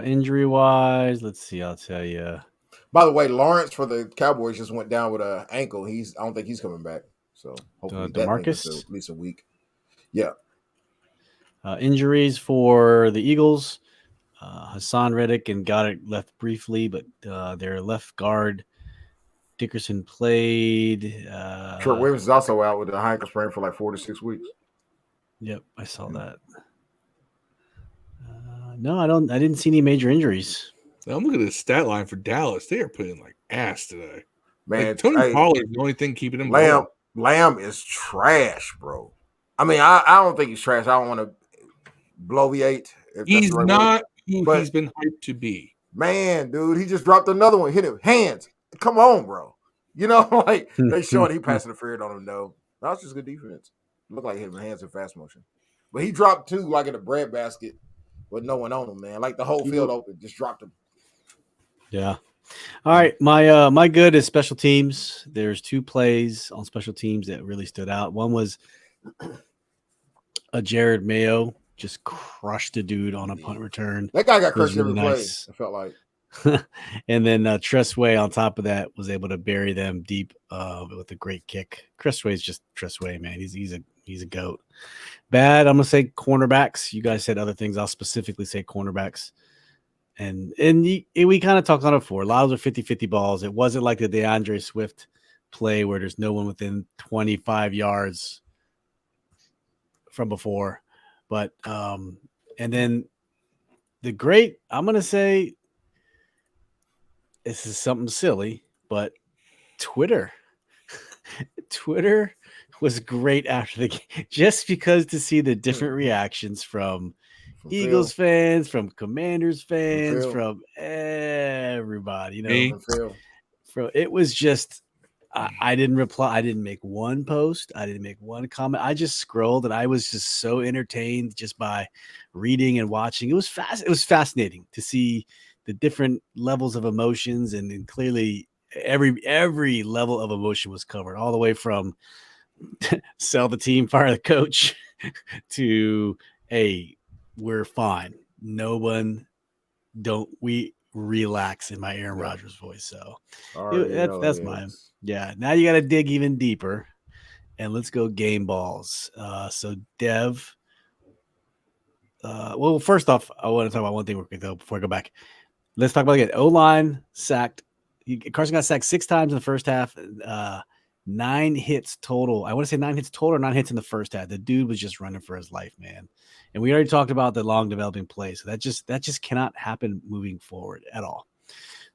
[SPEAKER 2] Injury wise, let's see. I'll tell you.
[SPEAKER 3] By the way, Lawrence for the Cowboys just went down with an ankle. I don't think he's coming back. So hopefully
[SPEAKER 2] DeMarcus?
[SPEAKER 3] at least a week. Yeah.
[SPEAKER 2] Injuries for the Eagles. Hassan Reddick and Goddard left briefly, but their left guard Dickerson played.
[SPEAKER 3] Trent Williams is also out with a ankle sprain for like 4 to 6 weeks.
[SPEAKER 2] Yep, I saw that. No, I didn't see any major injuries.
[SPEAKER 1] Now, I'm looking at the stat line for Dallas. They are putting like ass today.
[SPEAKER 3] Man,
[SPEAKER 1] like, Tony Pollard is the only thing keeping him going.
[SPEAKER 3] Lamb is trash, bro. I mean, I don't think he's trash. I don't want to bloviate.
[SPEAKER 1] He's not who he's been hyped to be.
[SPEAKER 3] Man, dude, he just dropped another one. Hit him. Hands. Come on, bro. Like they showing he pass interfered on him, though. That's just good defense. Looked like him hands in fast motion. But he dropped 2 like in a bread basket with no one on him, man. Like the whole field open, just dropped him.
[SPEAKER 2] Yeah. All right. My good is special teams. There's 2 plays on special teams that really stood out. One was a Jared Mayo just crushed a dude on a punt return.
[SPEAKER 3] That guy got crushed every play. It felt like.
[SPEAKER 2] And then Tressway on top of that was able to bury them deep with a great kick. Tressway's just Tressway, man. He's a goat. Bad, I'm gonna say cornerbacks. You guys said other things. I'll specifically say cornerbacks. And we kind of talked on it before. A lot of those are 50-50 balls. It wasn't like the DeAndre Swift play where there's no one within 25 yards from before. But and then the great, I'm gonna say this is something silly, but Twitter was great after the game, just because to see the different reactions from Eagles fans, from Commanders fans, from everybody, it was just, I didn't reply. I didn't make one post. I didn't make one comment. I just scrolled, and I was just so entertained just by reading and watching. It was fascinating to see the different levels of emotions, and clearly every level of emotion was covered, all the way from sell the team, fire the coach, to hey, we're fine. No one, we relax, in my Aaron Rodgers voice. So that's mine. Yeah. Now you got to dig even deeper, and let's go game balls. So Dev. Well, first off, I want to talk about one thing real quick though before I go back. Let's talk about again. O-line sacked. Carson got sacked 6 times in the first half. 9 hits total. I want to say 9 hits total or 9 hits in the first half. The dude was just running for his life, man. And we already talked about the long developing play. So that just cannot happen moving forward at all.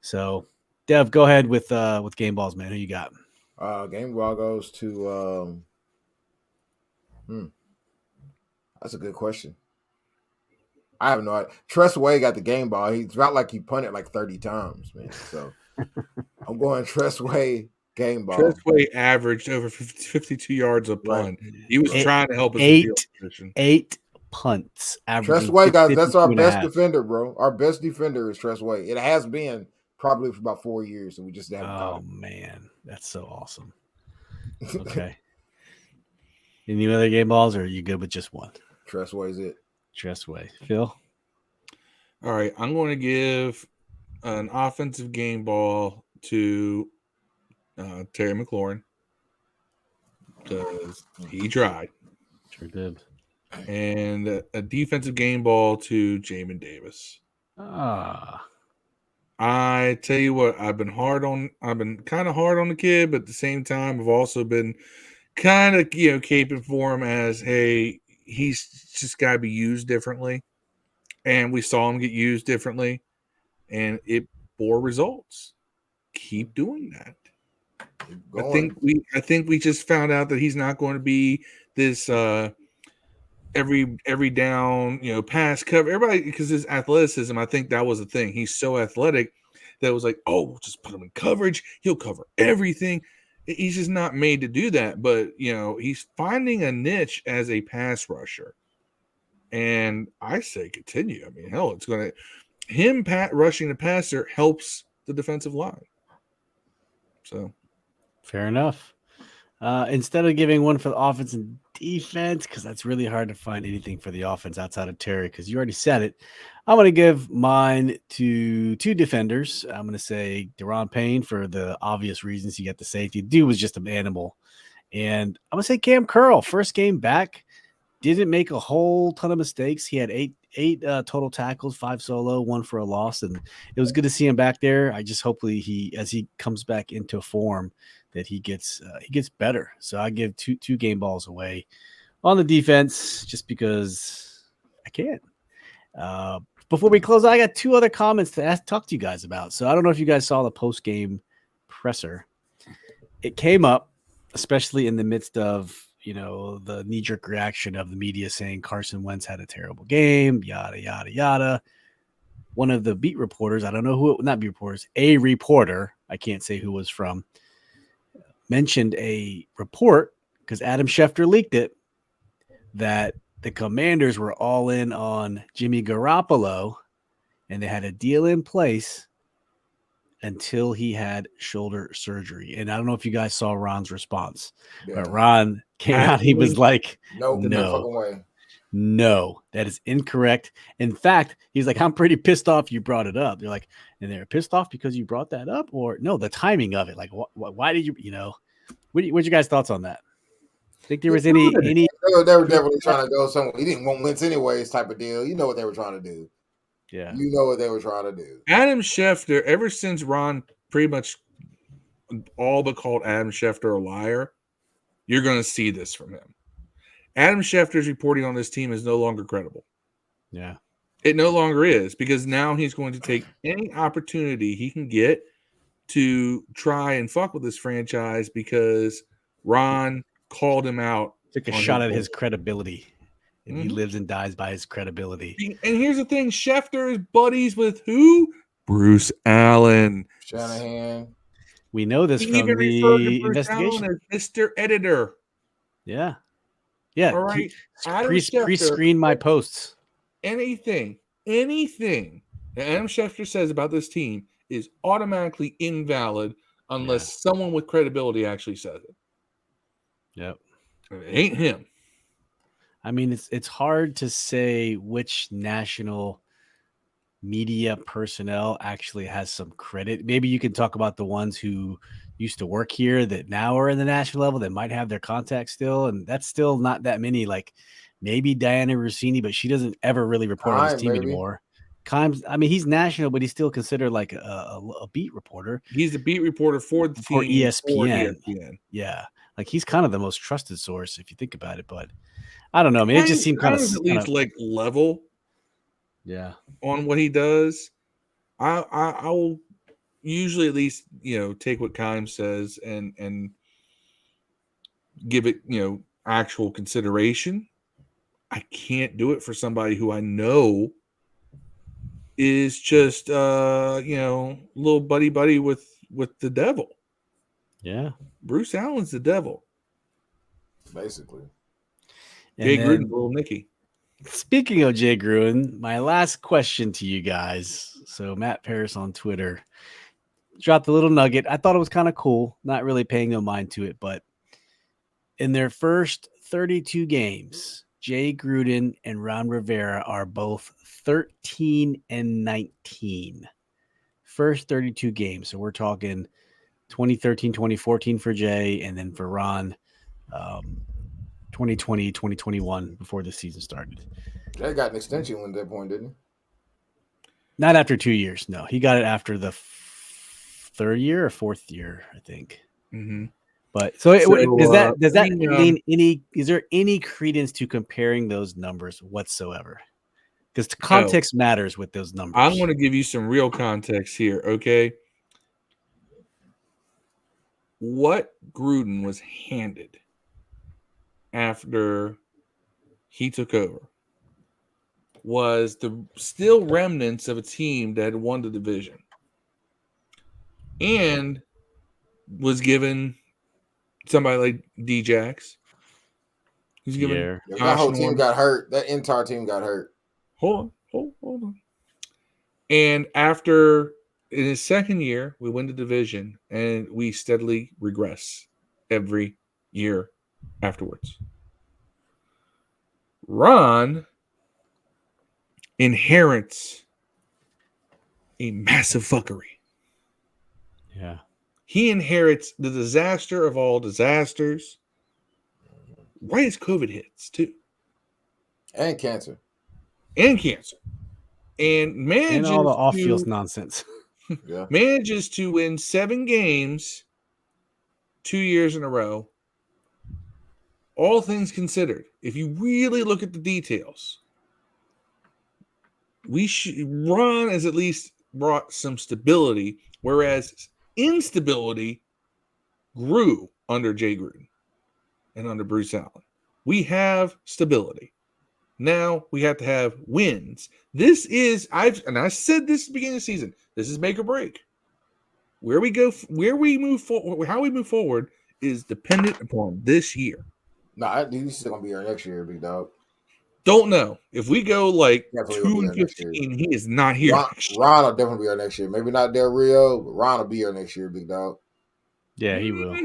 [SPEAKER 2] So, Dev, go ahead with game balls, man. Who you got?
[SPEAKER 3] Game ball goes to that's a good question. I have no idea. Tressway got the game ball. He felt like he punted like 30 times, man. So I'm going Tressway game ball.
[SPEAKER 1] Tressway averaged over 52 yards a punt.
[SPEAKER 3] Right.
[SPEAKER 1] He was trying to help us.
[SPEAKER 2] Eight punts.
[SPEAKER 3] Tressway, guys, that's our best defender, bro. Our best defender is Tressway. It has been probably for about 4 years, and we just haven't caught him.
[SPEAKER 2] Man, that's so awesome. Okay. Any other game balls, or are you good with just one?
[SPEAKER 3] Tressway is it.
[SPEAKER 2] Tressway. Phil?
[SPEAKER 1] All right. I'm going to give an offensive game ball to Terry McLaurin because he tried.
[SPEAKER 2] Sure did.
[SPEAKER 1] And a defensive game ball to Jamin Davis. I tell you what, I've been kind of hard on the kid, but at the same time, I've also been kind of, caping for him as, hey, he's just got to be used differently. And we saw him get used differently, and it bore results. Keep doing that. I think we just found out that he's not going to be this every down, pass cover. Everybody, because his athleticism, I think that was the thing. He's so athletic that it was like, oh, just put him in coverage. He'll cover everything. He's just not made to do that. But, he's finding a niche as a pass rusher. And I say continue. I mean, hell, it's going to – him rushing the passer helps the defensive line. So.
[SPEAKER 2] Fair enough. Instead of giving one for the offense and defense, because that's really hard to find anything for the offense outside of Terry, because you already said it, I'm going to give mine to 2 defenders. I'm going to say Deron Payne for the obvious reasons. He got the safety. Dude was just an animal. And I'm going to say Cam Curl, first game back, didn't make a whole ton of mistakes. He had eight total tackles, 5 solo, 1 for a loss, and it was good to see him back there. I just hopefully as he comes back into form, that he gets better. So I give two game balls away on the defense just because I can. Before we close, I got 2 other comments to talk to you guys about. So I don't know if you guys saw the post game presser. It came up, especially in the midst of the knee-jerk reaction of the media saying Carson Wentz had a terrible game, yada, yada, yada. One of the beat reporters, I don't know not beat reporters, a reporter, I can't say who was from, mentioned a report, because Adam Schefter leaked it, that the Commanders were all in on Jimmy Garoppolo, and they had a deal in place until he had shoulder surgery. And I don't know if you guys saw Ron's response, but Ron came out. He was like, no, that is incorrect. In fact, he's like, I'm pretty pissed off you brought it up. They're like, and they're pissed off because you brought that up, or no, the timing of it. Like, why did you, what's your guys' thoughts on that? Think there was any?
[SPEAKER 3] They were definitely trying to go somewhere. He didn't want Wentz anyways type of deal. You know what they were trying to do.
[SPEAKER 2] Yeah.
[SPEAKER 3] You know what they were trying to do.
[SPEAKER 1] Adam Schefter, ever since Ron pretty much all but called Adam Schefter a liar, you're going to see this from him. Adam Schefter's reporting on this team is no longer credible.
[SPEAKER 2] Yeah.
[SPEAKER 1] It no longer is, because now he's going to take any opportunity he can get to try and fuck with this franchise because Ron called him out.
[SPEAKER 2] Took a shot at his credibility. And he lives and dies by his credibility.
[SPEAKER 1] And here's the thing, Schefter is buddies with who? Bruce Allen.
[SPEAKER 3] Shanahan.
[SPEAKER 2] We know this from the investigation.
[SPEAKER 1] Allen as Mr. Editor.
[SPEAKER 2] Yeah. Yeah.
[SPEAKER 1] All right.
[SPEAKER 2] Pre-screen my posts.
[SPEAKER 1] Anything that Adam Schefter says about this team is automatically invalid unless someone with credibility actually says it.
[SPEAKER 2] Yep.
[SPEAKER 1] It ain't him.
[SPEAKER 2] I mean, it's hard to say which national media personnel actually has some credit. Maybe you can talk about the ones who used to work here that now are in the national level that might have their contacts still, and that's still not that many. Like maybe Diana Rossini, but she doesn't ever really report on this team anymore. Kimes, I mean, he's national, but he's still considered like a beat reporter.
[SPEAKER 1] He's the beat reporter for the
[SPEAKER 2] For
[SPEAKER 1] team
[SPEAKER 2] ESPN.
[SPEAKER 1] for ESPN.
[SPEAKER 2] Yeah, like he's kind of the most trusted source if you think about it. But I don't know. I mean, it just seemed kind of
[SPEAKER 1] at least like level.
[SPEAKER 2] Yeah.
[SPEAKER 1] On what he does, I will usually at least take what Kimes says and give it actual consideration. I can't do it for somebody who I know is just little buddy with the devil.
[SPEAKER 2] Yeah.
[SPEAKER 1] Bruce Allen's the devil.
[SPEAKER 3] Basically.
[SPEAKER 1] Jay Gruden's little Nicky.
[SPEAKER 2] Speaking of Jay Gruden, my last question to you guys. So Matt Paris on Twitter dropped a little nugget. I thought it was kind of cool, not really paying no mind to it, but in their first 32 games, Jay Gruden and Ron Rivera are both 13-19. First 32 games. So we're talking 2013, 2014 for Jay, and then for Ron, 2020, 2021 before the season started.
[SPEAKER 3] Jay got an extension at that point, didn't he?
[SPEAKER 2] Not after 2 years. No, he got it after the third year or fourth year, I think.
[SPEAKER 1] Mm-hmm.
[SPEAKER 2] But does that mean any? Is there any credence to comparing those numbers whatsoever? Because context matters with those numbers.
[SPEAKER 1] I'm going to give you some real context here, okay? What Gruden was handed after he took over was the still remnants of a team that had won the division and was given somebody like D-Jax. He's given
[SPEAKER 3] that whole team got hurt. That entire team got hurt.
[SPEAKER 1] Hold on. And after in his second year, we win the division and we steadily regress every year afterwards. Ron inherits a massive fuckery.
[SPEAKER 2] Yeah.
[SPEAKER 1] He inherits the disaster of all disasters. Right as COVID hits, too.
[SPEAKER 3] And cancer.
[SPEAKER 1] And manages
[SPEAKER 2] all the off-field nonsense.
[SPEAKER 3] Yeah.
[SPEAKER 1] Manages to win 7 games 2 years in a row. All things considered, if you really look at the details, Ron has at least brought some stability, whereas instability grew under Jay Gruden and under Bruce Allen. We have stability. Now we have to have wins. This is I said this at the beginning of the season. This is make or break. Where we move forward, how we move forward is dependent upon this year.
[SPEAKER 3] No, he's still gonna be here next year, big dog.
[SPEAKER 1] Don't know if we go like 2-15. He is not here.
[SPEAKER 3] Ron will definitely be here next year. Maybe not Del Rio, but Ron will be here next year, big dog.
[SPEAKER 2] Yeah, he will.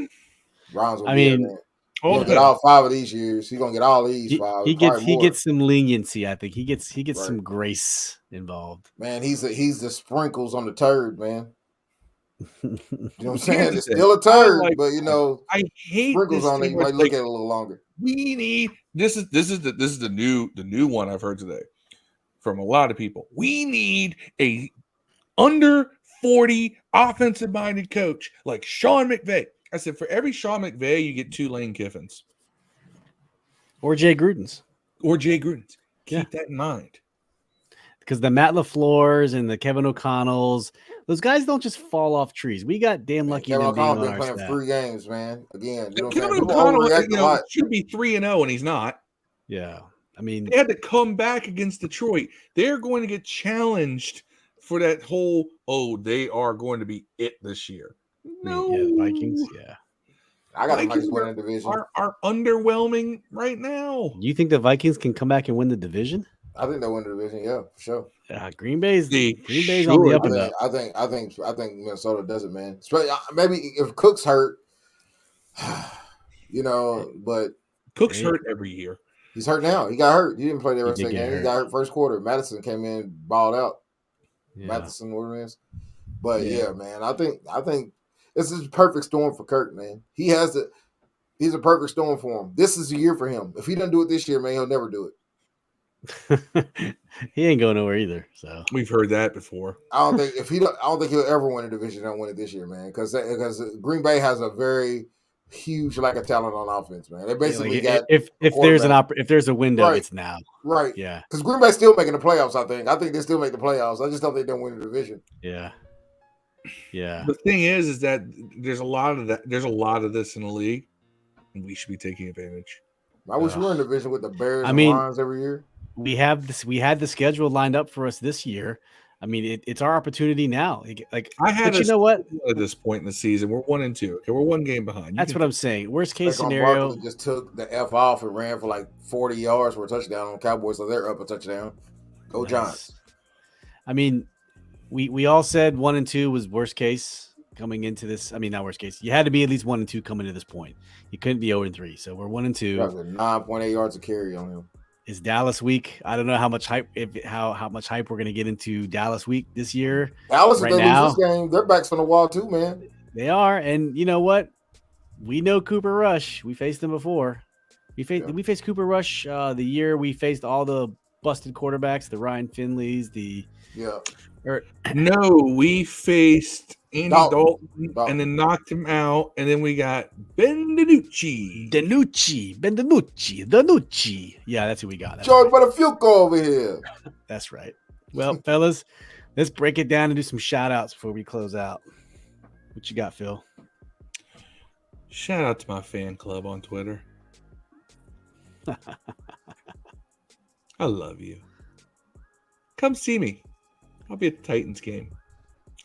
[SPEAKER 3] Ron's gonna be here. Man. He's gonna get all 5 of these years. He's gonna get all these 5.
[SPEAKER 2] He gets some leniency. I think he gets some grace involved.
[SPEAKER 3] Man, he's the sprinkles on the turd, man. You know what I'm saying? It's still a turd, but
[SPEAKER 1] I hate
[SPEAKER 3] sprinkles on it. You might look at it a little longer.
[SPEAKER 1] We need this is the new one I've heard today from a lot of people. We need a under 40 offensive minded coach like Sean McVay. I said, for every Sean McVay, you get 2 Lane Kiffins.
[SPEAKER 2] Or Jay Grudens.
[SPEAKER 1] Keep that in mind.
[SPEAKER 2] Because the Matt LaFleurs and the Kevin O'Connells, those guys don't just fall off trees. We got damn lucky.
[SPEAKER 3] Kevin O'Connell been playing 3 games, man. Again,
[SPEAKER 1] Kevin O'Connell should be 3-0, and he's not.
[SPEAKER 2] Yeah. I mean,
[SPEAKER 1] they had to come back against Detroit. They're going to get challenged for that whole, they are going to be it this year. No,
[SPEAKER 2] the Vikings. Yeah,
[SPEAKER 3] I got the Vikings winning the division.
[SPEAKER 1] Are underwhelming right now.
[SPEAKER 2] You think the Vikings can come back and win the division?
[SPEAKER 3] I think they'll win the division. Yeah, for sure.
[SPEAKER 2] Green Bay's on the up and up.
[SPEAKER 3] I think Minnesota does it, man. Maybe if Cook's hurt, but
[SPEAKER 1] Cook's hurt every year.
[SPEAKER 3] He's hurt now. He got hurt. He didn't play the rest of the game. He got hurt first quarter. Madison came in, balled out. Yeah. Matheson, whatever it is. But yeah, man, I think this is a perfect storm for Kirk, man. He's a perfect storm for him. This is a year for him. If he doesn't do it this year, man, he'll never do it.
[SPEAKER 2] He ain't going nowhere either. So
[SPEAKER 1] We've heard that before.
[SPEAKER 3] I don't think I don't think he'll ever win a division. Don't win it this year, man. Because Green Bay has a very huge lack of talent on offense, man. They basically got
[SPEAKER 2] if there's if there's a window,
[SPEAKER 3] right.
[SPEAKER 2] it's now.
[SPEAKER 3] Right.
[SPEAKER 2] Yeah.
[SPEAKER 3] Because Green Bay's still making the playoffs. I think they still make the playoffs. I just don't think they'll win the division.
[SPEAKER 2] Yeah. Yeah.
[SPEAKER 1] The thing is that there's a lot of that. There's a lot of this in the league, and we should be taking advantage.
[SPEAKER 3] I wish we were in the division with the Bears and Lions every year.
[SPEAKER 2] We have this. We had the schedule lined up for us this year. I mean, it's our opportunity now. Like but you know what?
[SPEAKER 1] At this point in the season, we're 1-2. Okay, we're one game behind.
[SPEAKER 2] That's what I'm saying. Worst case scenario,
[SPEAKER 3] Barkley just took the F off and ran for like 40 yards for a touchdown on Cowboys, so they're up a touchdown. Go Giants!
[SPEAKER 2] I mean, we all said 1-2 was worst case coming into this. I mean, not worst case. You had to be at least 1-2 coming to this point. You couldn't be 0-3. So we're 1-2.
[SPEAKER 3] 9.8 yards of carry on him.
[SPEAKER 2] Is Dallas week? I don't know how much hype how much hype we're gonna get into Dallas week this year.
[SPEAKER 3] Dallas, right now, lose this game, their backs on the wall too, man.
[SPEAKER 2] They are, and you know what? We know Cooper Rush. We faced him before. Did we face Cooper Rush the year we faced all the busted quarterbacks, the Ryan Finleys,
[SPEAKER 1] no, we faced Andy Dalton and then knocked him out, and then we got Benvenucci.
[SPEAKER 2] Yeah, that's who we got.
[SPEAKER 3] George Buttafuoco over here.
[SPEAKER 2] That's right. Well, fellas, let's break it down and do some shout outs before we close out. What you got, Phil?
[SPEAKER 1] Shout out to my fan club on Twitter. I love you. Come see me. I'll be at the Titans game.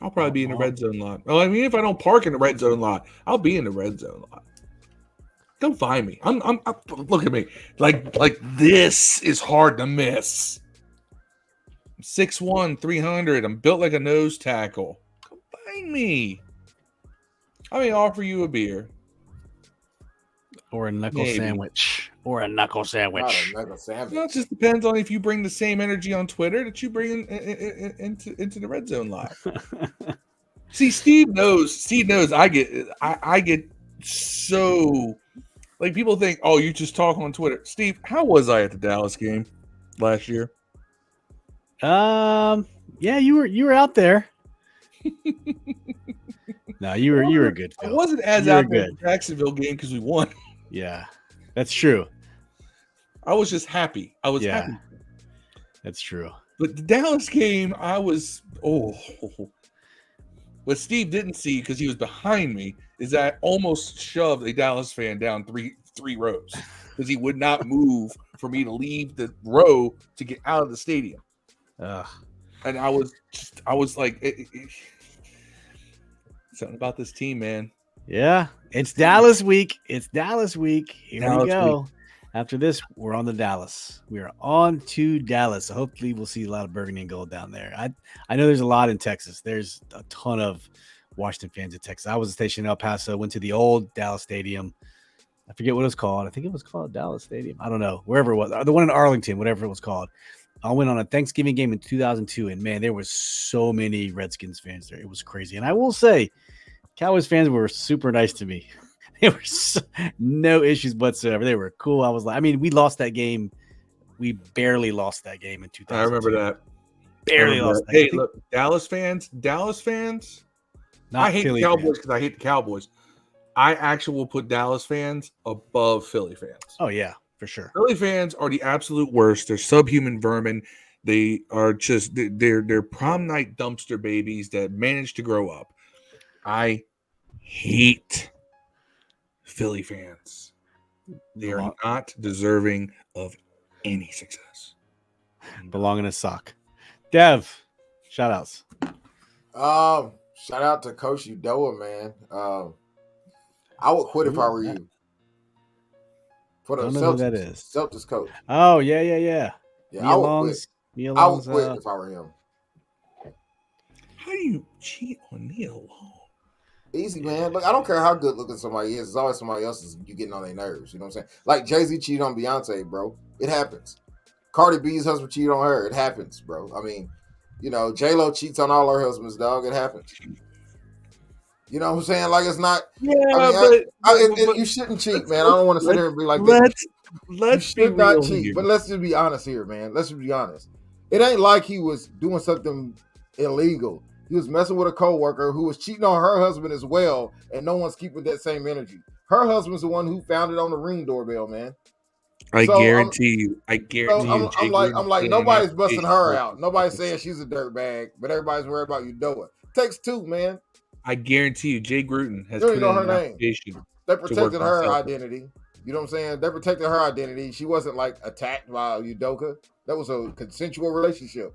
[SPEAKER 1] I'll probably be in the red zone lot. Well, I mean, if I don't park in the red zone lot, I'll be in the red zone lot. Come find me. I'm look at me. Like this is hard to miss. I'm 6'1", 300. I'm built like a nose tackle. Come find me. I may offer you a beer.
[SPEAKER 2] Or a knuckle sandwich. Or a knuckle sandwich.
[SPEAKER 3] Well,
[SPEAKER 1] it just depends on if you bring the same energy on Twitter that you bring into the red zone lot. See, Steve knows. I get so like people think, oh, you just talk on Twitter. Steve, how was I at the Dallas game last year?
[SPEAKER 2] Yeah, you were out there. No, you were good, Phil.
[SPEAKER 1] I wasn't as out there at the Jacksonville game because we won.
[SPEAKER 2] Yeah, that's true.
[SPEAKER 1] I was just happy. Happy.
[SPEAKER 2] That's true.
[SPEAKER 1] But the Dallas game, I was what Steve didn't see because he was behind me is that I almost shoved a Dallas fan down three rows because he would not move for me to leave the row to get out of the stadium. And I was like, something about this team, man.
[SPEAKER 2] Yeah, it's Dallas week. Here we go.
[SPEAKER 1] Week.
[SPEAKER 2] After this, we're on to Dallas. We are on to Dallas. So hopefully we'll see a lot of burgundy and gold down there. I know there's a lot in Texas. There's a ton of Washington fans in Texas. I was stationed in El Paso, went to the old Dallas Stadium. I forget what it was called. I think it was called Dallas Stadium. I don't know. Wherever it was. The one in Arlington, whatever it was called. I went on a Thanksgiving game in 2002, and man, there was so many Redskins fans there. It was crazy. And I will say, Cowboys fans were super nice to me. They were no issues whatsoever. They were cool. I was like, I mean, we lost that game. We barely lost that game in 2000.
[SPEAKER 1] I remember that.
[SPEAKER 2] Barely lost that
[SPEAKER 1] game.
[SPEAKER 2] Hey,
[SPEAKER 1] look, Dallas fans. I hate the Cowboys because I hate the Cowboys. I actually will put Dallas fans above Philly fans.
[SPEAKER 2] Oh, yeah, for sure.
[SPEAKER 1] Philly fans are the absolute worst. They're subhuman vermin. They are just they're prom night dumpster babies that manage to grow up. I hate Philly fans. They are not deserving of any success.
[SPEAKER 2] Belong in a sock. Dev, shout outs.
[SPEAKER 3] Shout out to Coach Udoa, man. I would quit if I were you. For the Celtics coach.
[SPEAKER 2] Oh, yeah.
[SPEAKER 3] I would quit. I would quit if I were him.
[SPEAKER 1] How do you cheat on Neil Long?
[SPEAKER 3] Easy, man. Look, I don't care how good looking somebody is. It's always somebody else you getting on their nerves. You know what I'm saying? Like Jay-Z cheated on Beyonce, bro. It happens. Cardi B's husband cheated on her. It happens, bro. I mean, J-Lo cheats on all her husbands, dog. It happens. You know what I'm saying? Like it's not.
[SPEAKER 1] Yeah,
[SPEAKER 3] You shouldn't cheat, man. I don't want to sit here and be like this.
[SPEAKER 1] Let's
[SPEAKER 3] You
[SPEAKER 1] be
[SPEAKER 3] should not
[SPEAKER 1] real
[SPEAKER 3] cheat,
[SPEAKER 1] here.
[SPEAKER 3] but let's just be honest here, man. Let's just be honest. It ain't like he was doing something illegal. He was messing with a coworker who was cheating on her husband as well, and no one's keeping that same energy. Her husband's the one who found it on the Ring doorbell, man.
[SPEAKER 1] I
[SPEAKER 3] So,
[SPEAKER 1] guarantee you. I guarantee you.
[SPEAKER 3] I'm like, nobody's busting her out. Nobody's saying she's a dirtbag, but everybody's worried about you doing. Takes two, man.
[SPEAKER 1] I guarantee you, Jay Gruden has
[SPEAKER 3] You don't
[SPEAKER 1] put
[SPEAKER 3] even know
[SPEAKER 1] in
[SPEAKER 3] her
[SPEAKER 1] an
[SPEAKER 3] name.
[SPEAKER 1] application.
[SPEAKER 3] They
[SPEAKER 1] to work
[SPEAKER 3] protected
[SPEAKER 1] on
[SPEAKER 3] her
[SPEAKER 1] Celtics.
[SPEAKER 3] identity. You know what I'm saying? They protected her identity. She wasn't like attacked by Udoka. That was a consensual relationship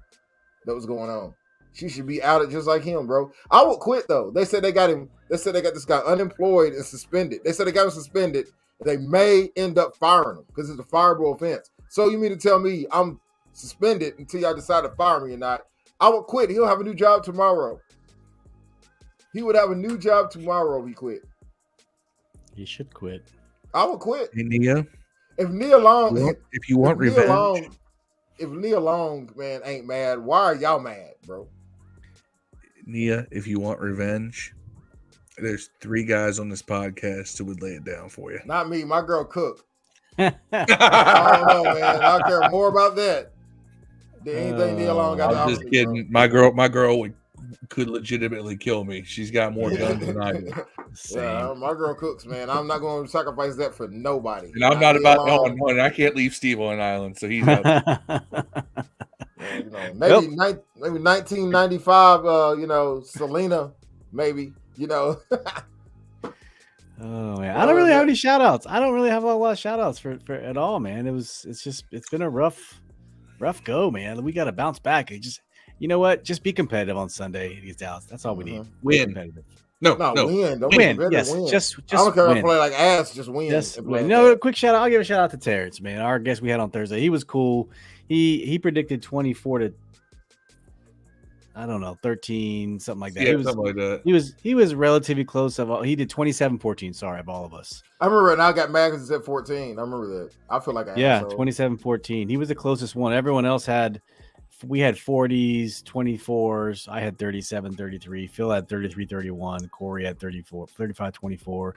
[SPEAKER 3] that was going on. She should be outed just like him, bro. I would quit though. They said they got him. They said they got this guy unemployed and suspended. They said they got him suspended. They may end up firing him because it's a fireable offense. So you mean to tell me I'm suspended until y'all decide to fire me or not? I would quit. He'll have a new job tomorrow. He would have a new job tomorrow if he quit.
[SPEAKER 2] He should quit.
[SPEAKER 3] I would quit.
[SPEAKER 1] Hey, Nia,
[SPEAKER 3] If Nia Long,
[SPEAKER 1] if you want revenge,
[SPEAKER 3] if Nia Long, man, ain't mad, why are y'all mad, bro?
[SPEAKER 1] Nia, if you want revenge, there's 3 guys on this podcast who would lay it down for you.
[SPEAKER 3] Not me. My girl cook. I don't know, man. I care more about that than anything Nia Long got to
[SPEAKER 1] I'm
[SPEAKER 3] offer
[SPEAKER 1] just
[SPEAKER 3] me,
[SPEAKER 1] kidding.
[SPEAKER 3] bro.
[SPEAKER 1] My girl could legitimately kill me. She's got more guns than I do.
[SPEAKER 3] Yeah, my girl cooks, man. I'm not going to sacrifice that for nobody.
[SPEAKER 1] And I'm not about and I can't leave Steve on an island, so he's out.
[SPEAKER 3] Yeah, you know, maybe 1995. You know, Selena, maybe. You know.
[SPEAKER 2] Oh man, I don't really have any shout outs. I don't really have a lot of shout outs for at all, man. It's been a rough go, man. We got to bounce back. You know what? Just be competitive on Sunday against Dallas. That's all we need.
[SPEAKER 1] Win.
[SPEAKER 3] No, win. Don't
[SPEAKER 2] win.
[SPEAKER 3] Win.
[SPEAKER 2] Yes,
[SPEAKER 3] win.
[SPEAKER 2] just
[SPEAKER 3] I don't care
[SPEAKER 2] win.
[SPEAKER 3] if I play like ass. Just win.
[SPEAKER 2] Just win. No, quick shout out. I'll give a shout out to Terrence, man. Our guest we had on Thursday. He was cool. He predicted 24 to, I don't know, 13, something like that.
[SPEAKER 1] Yeah, something like that.
[SPEAKER 2] He was relatively close. He did 27-14. Sorry, of all of us.
[SPEAKER 3] I remember, and I got mad because it said 14. I remember that. I feel like an asshole.
[SPEAKER 2] 27-14. He was the closest one. Everyone else we had 40s, 24s. I had 37-33. Phil had 33-31. Corey had 35-24.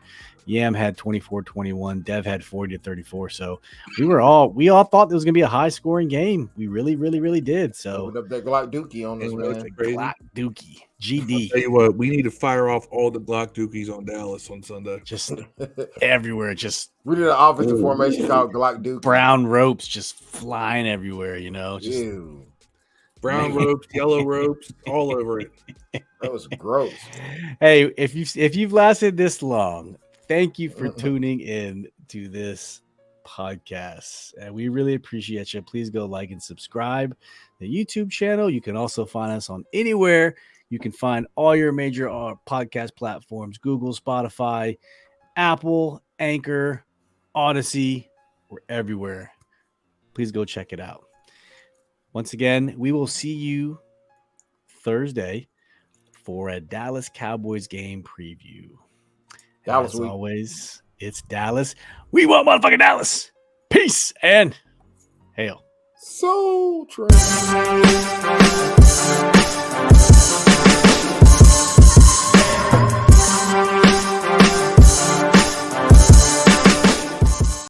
[SPEAKER 2] Yam had 24-21. Dev had 40-34. So we all thought it was gonna be a high scoring game. We really, really, really did. So
[SPEAKER 3] up that Glock Dookie on this, man.
[SPEAKER 2] Glock Dookie. GD.
[SPEAKER 1] I'll tell you what, we need to fire off all the Glock Dookies on Dallas on Sunday.
[SPEAKER 2] Just everywhere. Just
[SPEAKER 3] we did an offensive formation called Glock Dookie.
[SPEAKER 2] Brown ropes just flying everywhere, you know. Just
[SPEAKER 1] brown ropes, yellow ropes, all over it.
[SPEAKER 3] That was gross.
[SPEAKER 2] Hey, if you've lasted this long, thank you for tuning in to this podcast, and we really appreciate you. Please go like and subscribe the YouTube channel. You can also find us on anywhere. You can find all your major podcast platforms: Google, Spotify, Apple, Anchor, Odyssey. We're everywhere. Please go check it out. Once again, we will see you Thursday for a Dallas Cowboys game preview. As always, it's Dallas. We want motherfucking Dallas. Peace and hail.
[SPEAKER 3] So true.